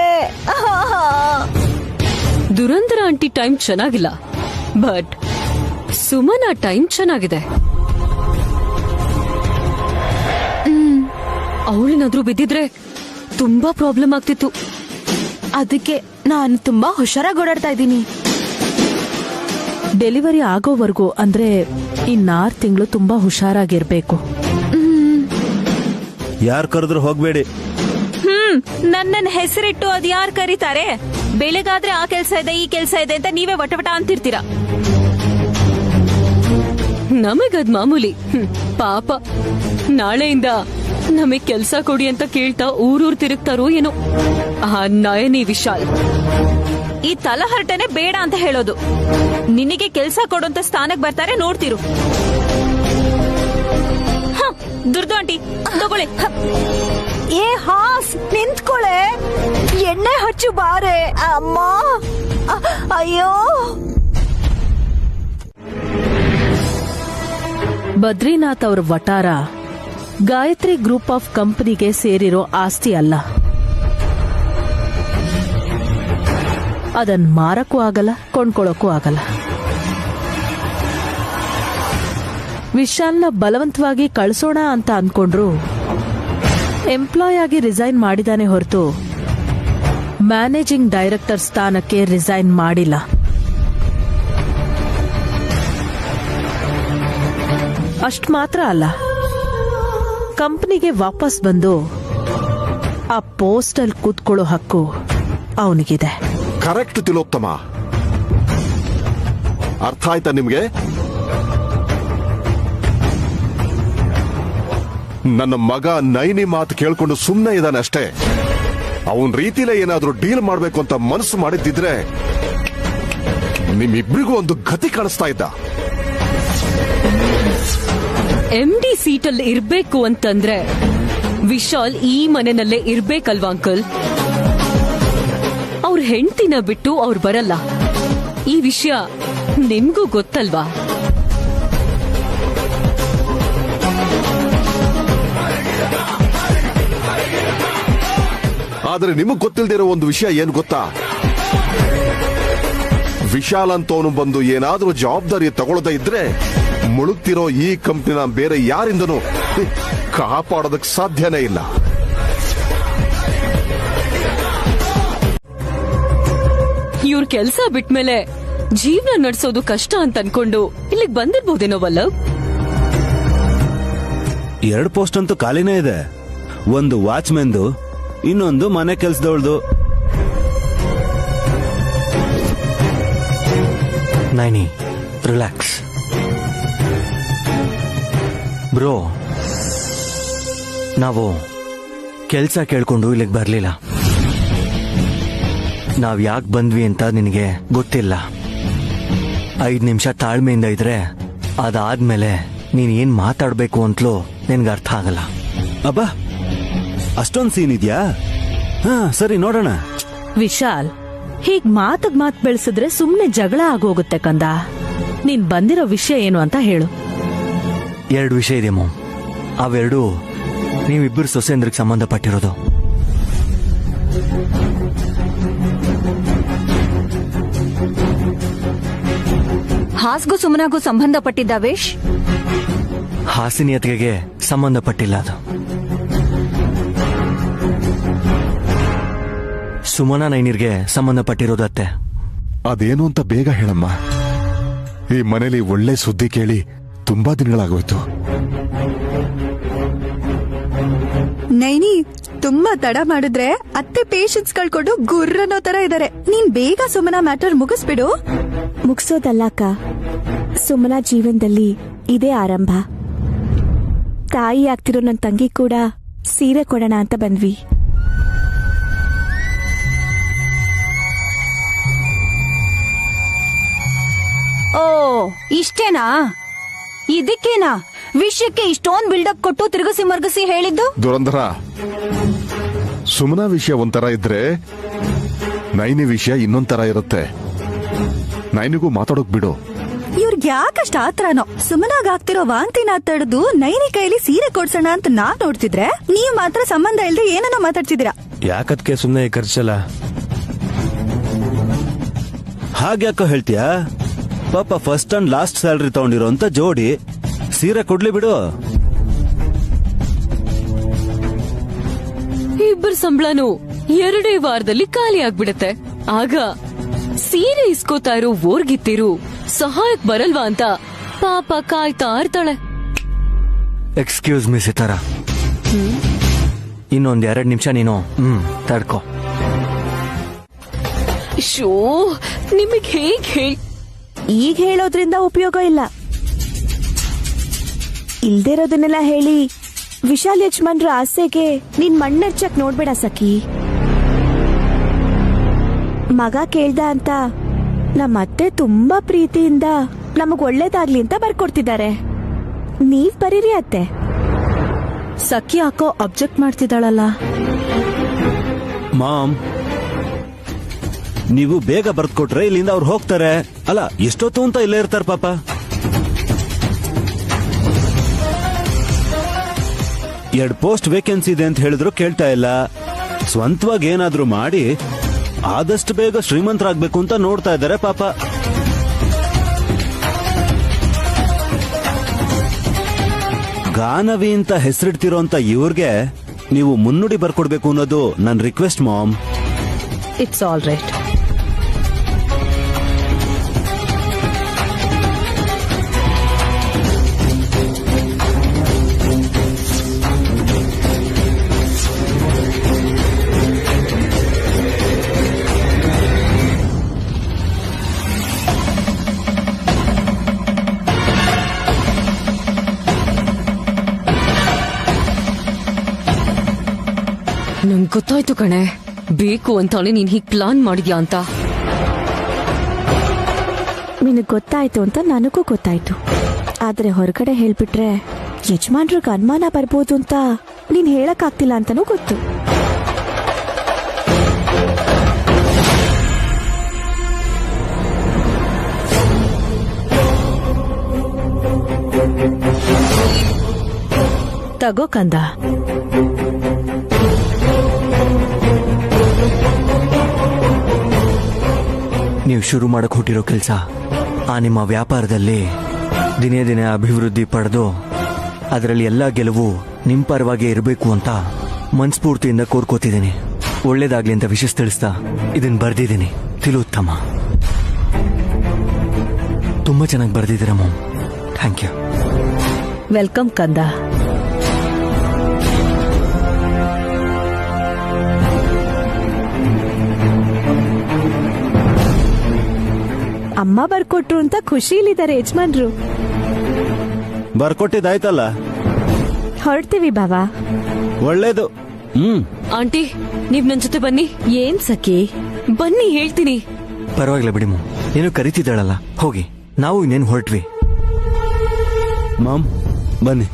ದುರಂದರ ಆಂಟಿ ಟೈಮ್ ಚೆನ್ನಾಗಿಲ್ಲ, ಬಟ್ ಸುಮನ ಟೈಮ್ ಚೆನ್ನಾಗಿದೆ. ಅವಳೇನಾದ್ರೂ ಬಿದ್ದಿದ್ರೆ ತುಂಬಾ ಪ್ರಾಬ್ಲಮ್ ಆಗ್ತಿತ್ತು. ಅದಕ್ಕೆ ನಾನು ತುಂಬಾ ಹುಷಾರಾಗಿ ಓಡಾಡ್ತಾ ಇದ್ದೀನಿ. ಡೆಲಿವರಿ ಆಗೋವರೆಗೂ ಅಂದ್ರೆ ಇನ್ನಾರು ತಿಂಗಳು ತುಂಬಾ ಹುಷಾರಾಗಿರ್ಬೇಕು. ಯಾರು ಕರೆದ್ರು ಹೋಗ್ಬೇಡಿ. ನನ್ನ ಹೆಸರಿಟ್ಟು ಅದ್ ಯಾರು ಕರೀತಾರೆ? ಬೆಳಗಾದ್ರೆ ಆ ಕೆಲ್ಸ ಇದೆ ಈ ಕೆಲ್ಸ ಇದೆ ಅಂತ ನೀವೇ ವಟವಟ ಅಂತಿರ್ತೀರ. ನಮಗದ್ ಮಾಮೂಲಿ. ಪಾಪ ನಾಳೆಯಿಂದ ನಮಗ್ ಕೆಲ್ಸ ಕೊಡಿ ಅಂತ ಕೇಳ್ತಾ ಊರೂರ್ ತಿರುಗ್ತಾರೋ ಏನೋ ಆ ನಯನಿ ವಿಶಾಲ್. ಈ ತಲಹರಟನೆ ಬೇಡ ಅಂತ ಹೇಳೋದು. ನಿನಗೆ ಕೆಲ್ಸ ಕೊಡೋಂತ ಸ್ಥಾನಕ್ ಬರ್ತಾರೆ, ನೋಡ್ತಿರು. ದುರ್ದು ಆಂಟಿ ತಗೊಳ್ಳಿ. ಏ ಹಾಸ್ ನಿಂತ್ಕೊಳೆ, ಎಣ್ಣೆ ಹಚ್ಚು ಬಾರೆ. ಅಮ್ಮ ಅಯ್ಯೋ. ಬದ್ರಿನಾಥ್ ಅವ್ರ ವಟಾರ ಗಾಯತ್ರಿ ಗ್ರೂಪ್ ಆಫ್ ಕಂಪನಿಗೆ ಸೇರಿರೋ ಆಸ್ತಿ ಅಲ್ಲ. ಅದನ್ ಮಾರಕ್ಕೂ ಆಗಲ್ಲ, ಕೊಂಡ್ಕೊಳ್ಳೋಕ್ಕೂ ಆಗಲ್ಲ. ವಿಶಾಲ್ನ ಬಲವಂತವಾಗಿ ಕಳ್ಸೋಣ ಅಂತ ಅನ್ಕೊಂಡ್ರು ಎಂಪ್ಲಾಯ್ ಆಗಿ ರಿಸೈನ್ ಮಾಡಿದಾನೆ ಹೊರತು ಮ್ಯಾನೇಜಿಂಗ್ ಡೈರೆಕ್ಟರ್ ಸ್ಥಾನಕ್ಕೆ ರಿಸೈನ್ ಮಾಡಿಲ್ಲ. ಅಷ್ಟ್ ಮಾತ್ರ ಅಲ್ಲ, ಕಂಪನಿಗೆ ವಾಪಸ್ ಬಂದು ಆ ಪೋಸ್ಟಲ್ ಕೂತ್ಕೊಳ್ಳೋ ಹಕ್ಕು ಅವನಿಗಿದೆ. ಕರೆಕ್ಟ್ ತಿಲೋತ್ತಮ, ಅರ್ಥ ಆಯ್ತಾ ನಿಮ್ಗೆ? ನನ್ನ ಮಗ ನೈನಿ ಮಾತು ಕೇಳ್ಕೊಂಡು ಸುಮ್ಮನೆ ಇದ್ದಾನೆ ಅಷ್ಟೇ. ಅವನ್ ರೀತಿಲೇ ಏನಾದ್ರೂ ಡೀಲ್ ಮಾಡ್ಬೇಕು ಅಂತ ಮನಸ್ಸು ಮಾಡಿದ್ದಿದ್ರೆ ನಿಮ್ಮಿಬ್ರಿಗೂ ಒಂದು ಗತಿ ಕಾಣಿಸ್ತಾ ಇದ್ದ. MD ಸೀಟಲ್ಲಿ ಇರ್ಬೇಕು ಅಂತಂದ್ರೆ ವಿಶಾಲ್ ಈ ಮನೆಯಲ್ಲೇ ಇರ್ಬೇಕಲ್ವಾ ಅಂಕಲ್? ಅವ್ರ ಹೆಂಡತಿನ ಬಿಟ್ಟು ಅವ್ರು ಬರಲ್ಲ. ಈ ವಿಷಯ ನಿಮ್ಗೂ ಗೊತ್ತಲ್ವಾ? ಆದ್ರೆ ನಿಮಗ್ ಗೊತ್ತಿಲ್ದಿರೋ ಒಂದು ವಿಷಯ ಏನು ಗೊತ್ತಾ? ವಿಶಾಲ್ ಅಂತವನು ಬಂದು ಏನಾದ್ರೂ ಜವಾಬ್ದಾರಿ ತಗೊಳ್ಳದೇ ಇದ್ರೆ ಮುಳುಗ್ತಿರೋ ಈ ಕಂಪನಿನ ಬೇರೆ ಯಾರಿಂದನೂ ಕಾಪಾಡೋದಕ್ಕೆ ಸಾಧ್ಯನೇ ಇಲ್ಲ. ಇವ್ರ ಕೆಲ್ಸ ಬಿಟ್ಮೇಲೆ ಜೀವನ ನಡೆಸೋದು ಕಷ್ಟ ಅಂತ ಅನ್ಕೊಂಡು ಇಲ್ಲಿಗೆ ಬಂದಿರ್ಬೋದೇನೋ ವಲ್ಲವ್? 2 ಪೋಸ್ಟ್ ಅಂತೂ ಖಾಲಿನೇ ಇದೆ. ಒಂದು ವಾಚ್ಮೆನ್ದು, ಇನ್ನೊಂದು ಮನೆ ಕೆಲ್ಸದವಳ್ದು. Naini relax bro. ನಾವು ಕೆಲ್ಸ ಕೇಳ್ಕೊಂಡು ಇಲ್ಲಿಗೆ ಬರ್ಲಿಲ್ಲ. ನಾವ್ ಯಾಕೆ ಬಂದ್ವಿ ಅಂತ ನಿನಗೆ ಗೊತ್ತಿಲ್ಲ. 5 ನಿಮಿಷ ತಾಳ್ಮೆಯಿಂದ ಇದ್ರೆ ಅದಾದ್ಮೇಲೆ ನೀನ್ ಏನ್ ಮಾತಾಡ್ಬೇಕು ಅಂತಲೂ ನಿನ್ಗೆ ಅರ್ಥ ಆಗಲ್ಲ. ಅಬ್ಬಾ, ಅಷ್ಟೊಂದ್ ಸೀನ್ ಇದ್ಯಾ? ಹಾ ಸರಿ, ನೋಡೋಣ. ವಿಶಾಲ್, ಹೀಗ್ ಮಾತಗ್ ಮಾತ್ ಬೆಳೆಸಿದ್ರೆ ಸುಮ್ನೆ ಜಗಳ ಆಗೋಗುತ್ತೆ ಕಂದ. ನೀನ್ ಬಂದಿರೋ ವಿಷಯ ಏನು ಅಂತ ಹೇಳು. 2 ವಿಷಯ ಇದೆ ಮಾಮ್. ಅವೆರಡು ನೀವಿಬ್ಬರು ಸೊಸೆಂದ್ರಿಗೆ ಸಂಬಂಧಪಟ್ಟಿರೋದು. ಹಾಸ್ಗೂ ಸುಮನಾಗೂ ಸಂಬಂಧಪಟ್ಟಿದ್ದ ವೇಶ್? ಹಾಸಿನಿಯತ್ಗೆ ಸಂಬಂಧಪಟ್ಟಿಲ್ಲ. ಅದು ಸುಮನಾ ನೈನಿರ್ಗೆ ಸಂಬಂಧಪಟ್ಟಿರೋದತ್ತೆ. ಅದೇನು ಅಂತ ಬೇಗ ಹೇಳಮ್ಮ. ಈ ಮನೇಲಿ ಒಳ್ಳೆ ಸುದ್ದಿ ಕೇಳಿ ತುಂಬಾ ದಿನಗಳಾಗೋಯ್ತು. ನೈನಿ, ತುಂಬಾ ತಡ ಮಾಡಿದ್ರೆ ಅತ್ತೆ ಪೇಷನ್ಸ್ ಕಳ್ಕೊಂಡು ಗುರ್ರನೋ ತರ ಇದಾರೆ. ನೀನ್ ಬೇಗ ಸುಮನಾ ಮ್ಯಾಟರ್ ಮುಗಿಸ್ಬಿಡು. ಮುಗಿಸೋದಲ್ಲ ಅಕ್ಕ, ಸುಮನಾ ಜೀವನದಲ್ಲಿ ಇದೇ ಆರಂಭ. ತಾಯಿ ಆಗ್ತಿರೋ ನನ್ನ ತಂಗಿ ಕೂಡ ಸೀರೆ ಕೊಡೋಣ ಅಂತ ಬಂದ್ವಿ. ಓ ಇಷ್ಟೇನಾ? ಇದಕ್ಕೇನಾ ವಿಷಯಕ್ಕೆ ಇಷ್ಟೊಂದು ಬಿಲ್ಡಪ್ ಕೊಟ್ಟು ತಿರುಗಿಸಿ ಮರ್ಗಿಸಿ ಹೇಳಿದ್ದು? ದುರಂಧರ, ಸುಮನಾ ವಿಷಯ ಒಂಥರ ಇದ್ರೆ ನೈನಿ ವಿಷಯ ಇನ್ನೊಂಥರ ಇರುತ್ತೆ. ನೈನಿಗೂ ಮಾತಾಡೋಕ್ ಬಿಡು. ಇವ್ರಿಗೆ ಯಾಕಷ್ಟ ಆತ್ರನೋ. ಸುಮನಾಗ್ ಆಗ್ತಿರೋ ವಾಂತಿನ ತಡೆದು ನೈನಿ ಕೈಲಿ ಸೀರೆ ಕೊಡ್ಸೋಣ ಅಂತ ನಾನ್ ನೋಡ್ತಿದ್ರೆ ನೀವ್ ಮಾತ್ರ ಸಂಬಂಧ ಇಲ್ದೆ ಏನನ್ನೋ ಮಾತಾಡ್ತಿದ್ದೀರಾ. ಯಾಕದ್ಕೆ ಸುಮ್ನೆ ಖರ್ಚಲ್ಲ. ಹಾಗ್ಯಾಕೋ ಹೇಳ್ತೀಯಾ? ಪಾಪ ಫಸ್ಟ್ ಅಂಡ್ ಲಾಸ್ಟ್ ಸ್ಯಾಲರಿ ತಗೊಂಡಿರೋಂತ ಜೋಡಿ, ಸೀರೆ ಕೊಡ್ಲಿ ಬಿಡು. ಇಬ್ಬರ ಸಂಬಳನು 2 ವಾರದಲ್ಲಿ ಖಾಲಿ ಆಗ್ಬಿಡತ್ತೆ. ಆಗ ಸೀರೆ ಇಸ್ಕೋತಾ ಇರೋ ಓರ್ಗಿತ್ತಿರು ಸಹಾಯಕ್ ಬರಲ್ವಾ ಅಂತ ಪಾಪ ಕಾಯ್ತಾ ಇರ್ತಾಳೆ. ಎಕ್ಸ್ಕ್ಯೂಸ್ ಮಿ ಸಿತಾರ, ಇನ್ನೊಂದ್ 2 ನಿಮಿಷ ನೀನು ತಡ್ಕೋ. ಶೋ, ನಿಮಗ್ ಹೇಗ್ ಹೇಳಿ? ಈಗ ಹೇಳೋದ್ರಿಂದ ಉಪಯೋಗ ಇಲ್ಲ. ಇಲ್ದಿರೋದನ್ನೆಲ್ಲ ಹೇಳಿ ವಿಶಾಲ್ ಯಜಮಾನ್ರ ಆಸೆಗೆ ನೀನ್ ಮಣ್ಣೆರ್ಚಕ್ ನೋಡ್ಬೇಡ ಸಖಿ. ಮಗ ಕೇಳ್ದ ಅಂತ ನಮ್ಮತ್ತೆ ತುಂಬಾ ಪ್ರೀತಿಯಿಂದ ನಮಗ್ ಒಳ್ಳೇದಾಗ್ಲಿ ಅಂತ ಬರ್ಕೊಡ್ತಿದ್ದಾರೆ. ನೀವ್ ಬರೀರಿ ಅತ್ತೆ. ಸಖಿ ಯಾಕೋ ಅಬ್ಜೆಕ್ಟ್ ಮಾಡ್ತಿದ್ದಾಳಲ್ಲ. ಮಾಮ್, ನೀವು ಬೇಗ ಬರ್ದ್ಕೊಟ್ರೆ ಇಲ್ಲಿಂದ ಅವ್ರು ಹೋಗ್ತಾರೆ. ಅಲ್ಲ, ಎಷ್ಟೊತ್ತು ಅಂತ ಇಲ್ಲೇ ಇರ್ತಾರೆ ಪಾಪ. ಎರಡು ಪೋಸ್ಟ್ ವೇಕೆನ್ಸಿ ಇದೆ ಅಂತ ಹೇಳಿದ್ರು ಕೇಳ್ತಾ ಇಲ್ಲ. ಸ್ವಂತವಾಗಿ ಏನಾದ್ರೂ ಮಾಡಿ ಆದಷ್ಟು ಬೇಗ ಶ್ರೀಮಂತರಾಗ್ಬೇಕು ಅಂತ ನೋಡ್ತಾ ಇದ್ದಾರೆ ಪಾಪ. ಗಾನವಿ ಅಂತ ಹೆಸರಿಡ್ತಿರೋಂತ ಇವ್ರಿಗೆ ನೀವು ಮುನ್ನುಡಿ ಬರ್ಕೊಡ್ಬೇಕು ಅನ್ನೋದು ನನ್ನ request ma'am. It's all right. ನಂಗ್ ಗೊತ್ತಾಯ್ತು ಕಣೆ, ಬೇಕು ಅಂತಾನೆ ನೀನ್ ಹೀಗ್ ಪ್ಲಾನ್ ಮಾಡಿದ್ಯಾ ಅಂತ. ನಿನಗ್ ಗೊತ್ತಾಯ್ತು ಅಂತ ನನಗೂ ಗೊತ್ತಾಯ್ತು. ಆದ್ರೆ ಹೊರಗಡೆ ಹೇಳ್ಬಿಟ್ರೆ ಯಜಮಾನ್ರಿಗೆ ಅನುಮಾನ ಬರ್ಬೋದು ಅಂತ ನೀನ್ ಹೇಳಕ್ ಆಗ್ತಿಲ್ಲ ಅಂತಾನೂ ಗೊತ್ತು. ತಗೋ ಕಂದ. ನೀವು ಶುರು ಮಾಡಕ್ ಹೊಟ್ಟಿರೋ ಕೆಲಸ ಆ ನಿಮ್ಮ ವ್ಯಾಪಾರದಲ್ಲಿ ದಿನೇ ದಿನೇ ಅಭಿವೃದ್ಧಿ ಪಡೆದು ಅದರಲ್ಲಿ ಎಲ್ಲಾ ಗೆಲುವು ನಿಮ್ ಪರವಾಗಿ ಇರಬೇಕು ಅಂತ ಮನ್ಸ್ಫೂರ್ತಿಯಿಂದ ಕೋರ್ಕೋತಿದ್ದೀನಿ. ಒಳ್ಳೇದಾಗ್ಲಿ ಅಂತ ವಿಶೇಷ ತಿಳಿಸ್ತಾ ಇದನ್ನ ಬರ್ದಿದ್ದೀನಿ. ತಿಲೋತ್ತಮ, ತುಂಬಾ ಚೆನ್ನಾಗಿ ಬರ್ದಿದ್ದೀರ ಮಾಮ್. Thank you. ವೆಲ್ಕಮ್ ಕಂದ. ಅಮ್ಮ ಬರ್ಕೊಟ್ರು ಅಂತ ಖುಷಿಲಿದ್ದಾರೆ ಯಜಮಾನ್ರು. ಬರ್ಕೊಟ್ಟಿದ್ದಾಯ್ತಲ್ಲ, ಹೊರಡ್ತೀವಿ ಬಾವಾ. ಒಳ್ಳೇದು. ಆಂಟಿ, ನೀವ್ ನನ್ ಜೊತೆ ಬನ್ನಿ. ಏನ್ ಸಖಿ? ಬನ್ನಿ ಹೇಳ್ತೀನಿ. ಪರವಾಗಿಲ್ಲ ಬಿಡಿ ಮಾಮ್, ಏನು ಕರಿತಿದ್ದಾಳಲ್ಲ, ಹೋಗಿ. ನಾವು ಇನ್ನೇನು ಹೊರಟ್ವಿ. ಮಾಮ್ ಬನ್ನಿ.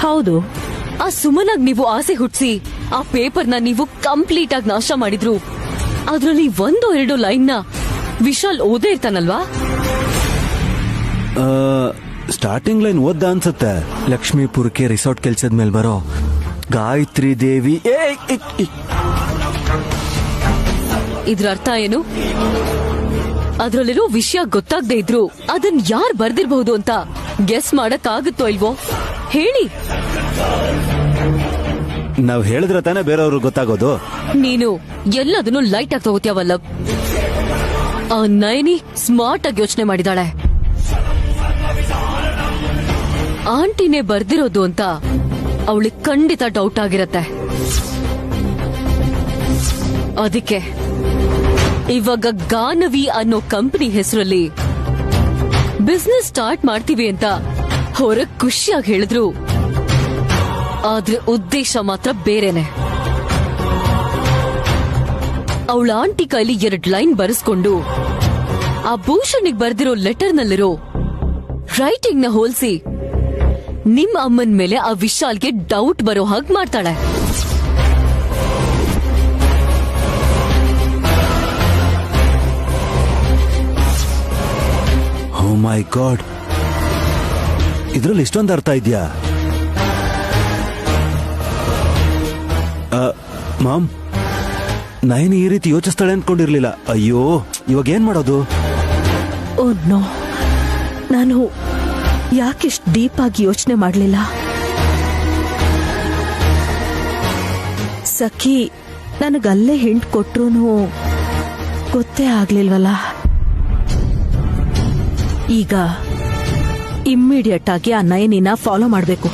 ಹೌದು, ಆ ಸುಮನಾಗ್ ನೀವು ಆಸೆ ಹುಟ್ಸಿ ಆ ಪೇಪರ್ನ ನೀವು ಕಂಪ್ಲೀಟ್ ಆಗಿ ನಾಶ ಮಾಡಿದ್ರು. ಅದ್ರಲ್ಲಿ 1-2 ಲೈನ್ನ ವಿಶಾಲ್ ಓದೇ ಇರ್ತಾನಲ್ವಾ? ಸ್ಟಾರ್ಟಿಂಗ್ ಲೈನ್ ಓದ್ದ ಅನ್ಸುತ್ತೆ. ಲಕ್ಷ್ಮೀಪುರಕ್ಕೆ ರಿಸಾರ್ಟ್ ಕೆಲ್ಸದ ಮೇಲೆ ಬರೋ ಗಾಯತ್ರಿ ದೇವಿ. ಇದ್ರ ಅರ್ಥ ಏನು? ಅದ್ರಲ್ಲಿರೋ ವಿಷಯ ಗೊತ್ತಾಗದೆ ಇದ್ರು ಅದನ್ ಯಾರ್ ಬರ್ದಿರ್ಬಹುದು ಅಂತ ಗೆಸ್ ಮಾಡಕ್ ಆಗುತ್ತೋ ಇಲ್ವೋ ಹೇಳಿ. ನಾವ್ ಹೇಳಿದ್ರೆ ತಾನೇ ಬೇರೆಯವ್ರಿಗೆ ಗೊತ್ತಾಗೋದು. ನೀನು ಎಲ್ಲದನ್ನು ಲೈಟ್ ಆಗಿ ತಗೋತೀಯ ವಲ್ಲಭ್. ಆ ನಯನಿ ಸ್ಮಾರ್ಟ್ ಆಗಿ ಯೋಚನೆ ಮಾಡಿದಾಳೆ. ಆಂಟಿನೇ ಬರ್ದಿರೋದು ಅಂತ ಅವಳಿಗೆ ಖಂಡಿತ ಡೌಟ್ ಆಗಿರತ್ತೆ. ಅದಕ್ಕೆ ಇವಾಗ ಗಾನವಿ ಅನ್ನೋ ಕಂಪನಿ ಹೆಸರಲ್ಲಿ ಬಿಸ್ನೆಸ್ ಸ್ಟಾರ್ಟ್ ಮಾಡ್ತೀವಿ ಅಂತ ಹೊರಗ್ ಖುಷಿಯಾಗಿ ಹೇಳಿದ್ರು. ಆದ್ರೆ ಉದ್ದೇಶ ಮಾತ್ರ ಬೇರೆನೆ. ಅವಳ ಆಂಟಿ ಕೈಲಿ 2 ಲೈನ್ ಬರೆಸ್ಕೊಂಡು ಆ ಭೂಷಣಿಗೆ ಬರ್ದಿರೋ ಲೆಟರ್ನಲ್ಲಿರೋ ರೈಟಿಂಗ್ ನ ಹೋಲಿಸಿ ನಿಮ್ಮ ಅಮ್ಮನ ಮೇಲೆ ಆ ವಿಶಾಲ್ಗೆ ಡೌಟ್ ಬರೋ ಹಾಗೆ ಮಾಡ್ತಾಳೆ. ಓ ಮೈ ಗಾಡ್, ಇದ್ರಲ್ಲಿ ಇಷ್ಟೊಂದು ಅರ್ಥ ಇದೆಯಾ? ಮಾಮ್, ನಯನಿ ಈ ರೀತಿ ಯೋಚಿಸ್ತಾಳೆ ಅನ್ಕೊಂಡಿರ್ಲಿಲ್ಲ. ಅಯ್ಯೋ, ಇವಾಗ ಏನ್ ಮಾಡೋದು? ಓ ನೋ, ನಾನು ಯಾಕಿಷ್ಟು ಡೀಪ್ ಆಗಿ ಯೋಚನೆ ಮಾಡಲಿಲ್ಲ. ಸಖಿ ನನಗಲ್ಲೇ ಹಿಂಟ್ ಕೊಟ್ರು ಗೊತ್ತೇ ಆಗ್ಲಿಲ್ವಲ್ಲ. ಈಗ ಇಮ್ಮಿಡಿಯೇಟ್ ಆಗಿ ಆ ನಯನಿನ ಫಾಲೋ ಮಾಡ್ಬೇಕು.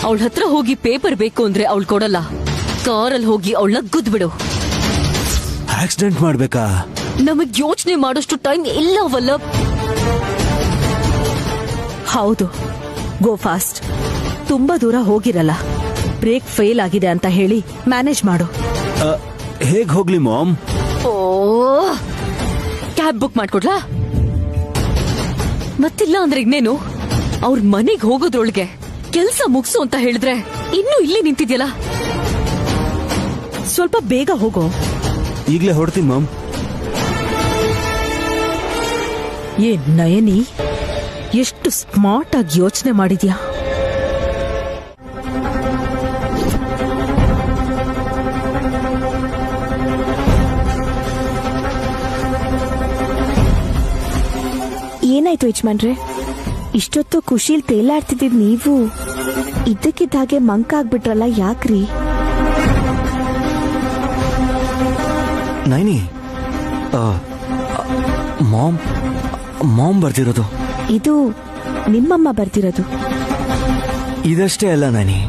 ಅವಳ ಹತ್ರ ಹೋಗಿ ಪೇಪರ್ ಬೇಕು ಅಂದ್ರೆ ಅವಳು ಕೊಡಲ್ಲ. ಕಾರಲ್ಲಿ ಹೋಗಿ ಅವಳನ್ನ ಗುದ್ಬಿಡು. ಆಕ್ಸಿಡೆಂಟ್ ಮಾಡ್ಬೇಕಾ? ನಮಗ್ ಯೋಚನೆ ಮಾಡೋಷ್ಟು ಟೈಮ್ ಇಲ್ಲವಲ್ಲ. ಹೌದು, ಗೋ ಫಾಸ್ಟ್. ತುಂಬಾ ದೂರ ಹೋಗಿರಲ್ಲ. ಬ್ರೇಕ್ ಫೇಲ್ ಆಗಿದೆ ಅಂತ ಹೇಳಿ ಮ್ಯಾನೇಜ್ ಮಾಡು. ಹೇಗ್ ಹೋಗ್ಲಿ ಮಾಮ್? ಓ, ಕ್ಯಾಬ್ ಬುಕ್ ಮಾಡ್ಕೊಡ್ಲಾ? ಮತ್ತಿಲ್ಲ ಅಂದ್ರೆ ಇನ್ನೇನು, ಅವ್ರ ಮನೆಗ್ ಹೋಗೋದ್ರೊಳಗೆ ಕೆಲ್ಸ ಮುಗ್ಸು ಅಂತ ಹೇಳಿದ್ರೆ ಇನ್ನೂ ಇಲ್ಲಿ ನಿಂತಿದ್ಯಲ್ಲ. ಸ್ವಲ್ಪ ಬೇಗ ಹೋಗೋ. ಈಗ್ಲೇ ಹೊಡ್ತೀನಿ ಮಾಮ್. ನಯನಿ, ಎಷ್ಟು ಸ್ಮಾರ್ಟ್ ಆಗಿ ಯೋಚನೆ ಮಾಡಿದ್ಯಾ. ಏನಾಯ್ತು ಯಜಮಾನ್ರೆ? ಇಷ್ಟೊತ್ತು ಖುಷಿಲ್ ತೇಲಾಡ್ತಿದ್ದಿದ್ ನೀವು ಇದ್ದಕ್ಕಿದ್ದ ಹಾಗೆ ಮಂಕ ಆಗ್ಬಿಟ್ರಲ್ಲ, ಯಾಕ್ರಿ? ನೈನಿ, ಮಾಮ್ ಬರ್ದಿರೋದು. ಇದು ನಿಮ್ಮಮ್ಮ ಬರ್ದಿರೋದು. ಇದಷ್ಟೇ ಅಲ್ಲ ನೈನಿ,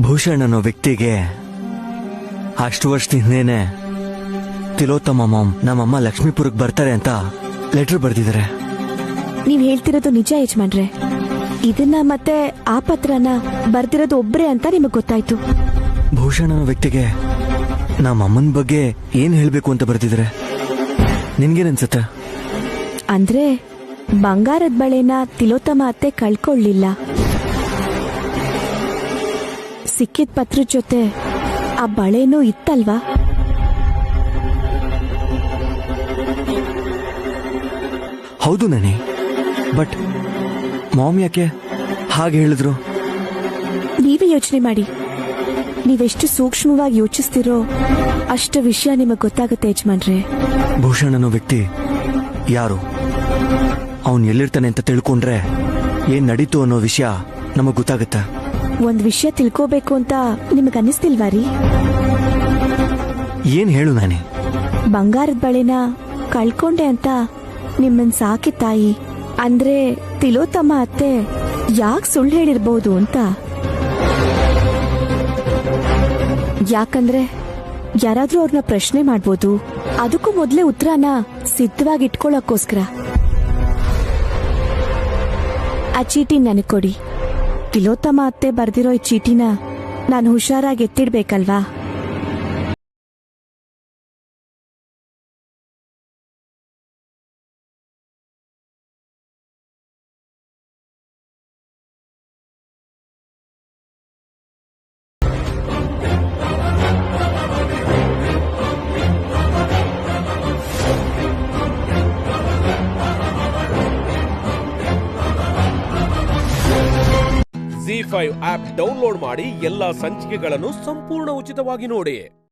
ಭೂಷಣ್ ಅನ್ನೋ ವ್ಯಕ್ತಿಗೆ ಅಷ್ಟು ವರ್ಷದಿಂದೇನೆ ತಿಲೋತ್ತಮ ಮಾಮ್ ನಮ್ಮಮ್ಮ ಲಕ್ಷ್ಮೀಪುರಕ್ಕೆ ಬರ್ತಾರೆ ಅಂತ ಲೆಟರ್ ಬರ್ದಿದ್ದಾರೆ. ನೀವ್ ಹೇಳ್ತಿರೋದು ನಿಜ ಯಜಮಾನ್ರೆ. ಇದನ್ನ ಮತ್ತೆ ಆ ಪತ್ರನ ಬರ್ದಿರೋದು ಒಬ್ರೇ ಅಂತ ನಿಮಗ್ ಗೊತ್ತಾಯ್ತು. ಭೂಷಣ್ ಅನ್ನೋ ವ್ಯಕ್ತಿಗೆ ನಮ್ಮಮ್ಮನ ಬಗ್ಗೆ ಏನ್ ಹೇಳ್ಬೇಕು ಅಂತ ಬರ್ದಿದ್ದಾರೆ. ನಿನ್ಗೇನನ್ಸತ್ತೆ? ಅಂದ್ರೆ ಬಂಗಾರದ ಬಳೆನ ತಿಲೋತ್ತಮ ಅತ್ತೆ ಕಳ್ಕೊಳ್ಳಿಲ್ಲ. ಸಿಕ್ಕಿದ ಪತ್ರದ ಜೊತೆ ಆ ಬಳೆನೂ ಇತ್ತಲ್ವಾ? ಹೌದು ನಾನಿ, ಬಟ್ ಮಾಮ್ ಯಾಕೆ ಹಾಗೆ ಹೇಳಿದ್ರು? ನೀವೇ ಯೋಚನೆ ಮಾಡಿ. ನೀವೆಷ್ಟು ಸೂಕ್ಷ್ಮವಾಗಿ ಯೋಚಿಸ್ತಿರೋ ಅಷ್ಟು ವಿಷಯ ನಿಮಗ್ ಗೊತ್ತಾಗುತ್ತೆ ಯಜಮಾನ್ರೆ. ಭೂಷಣ್ ಅನ್ನೋ ವ್ಯಕ್ತಿ ಯಾರು, ಅವನ್ ಎಲ್ಲಿರ್ತಾನೆ ಅಂತ ತಿಳ್ಕೊಂಡ್ರೆ ಏನ್ ನಡೀತು ಅನ್ನೋ ವಿಷಯ ನಮಗ್ ಗೊತ್ತಾಗುತ್ತೆ. ಒಂದ್ ವಿಷಯ ತಿಳ್ಕೋಬೇಕು ಅಂತ ನಿಮಗ್ ಅನ್ನಿಸ್ತಿಲ್ವಾ ರೀ? ಏನ್ ಹೇಳು ನಾನೇ? ಬಂಗಾರದ ಬಳೆನ ಕಳ್ಕೊಂಡೆ ಅಂತ ನಿಮ್ಮನ್ ಸಾಕಿ ತಾಯಿ ಅಂದ್ರೆ ತಿಲೋತ್ತಮ ಅತ್ತೆ ಯಾಕೆ ಸುಳ್ಳು ಹೇಳಿರ್ಬಹುದು ಅಂತ. ಯಾಕಂದ್ರೆ ಯಾರಾದ್ರೂ ಅವ್ರನ್ನ ಪ್ರಶ್ನೆ ಮಾಡ್ಬೋದು. ಅದಕ್ಕೂ ಮೊದ್ಲೇ ಉತ್ತರನ ಸಿದ್ಧವಾಗಿ ಇಟ್ಕೊಳ್ಳೋಕ್ಕೋಸ್ಕರ. ಆ ಚೀಟಿ ನನಗ್ ಕೊಡಿ. ತಿಲೋತ್ತಮ ಅತ್ತೆ ಬರ್ದಿರೋ ಈ ಚೀಟಿನ ನಾನು ಹುಷಾರಾಗಿ ಎತ್ತಿಡ್ಬೇಕಲ್ವಾ? ZEE5 ಆಪ್ ಡೌನ್ಲೋಡ್ ಮಾಡಿ ಎಲ್ಲಾ ಸಂಚಿಕೆಗಳನ್ನು ಸಂಪೂರ್ಣ ಉಚಿತವಾಗಿ ನೋಡಿ.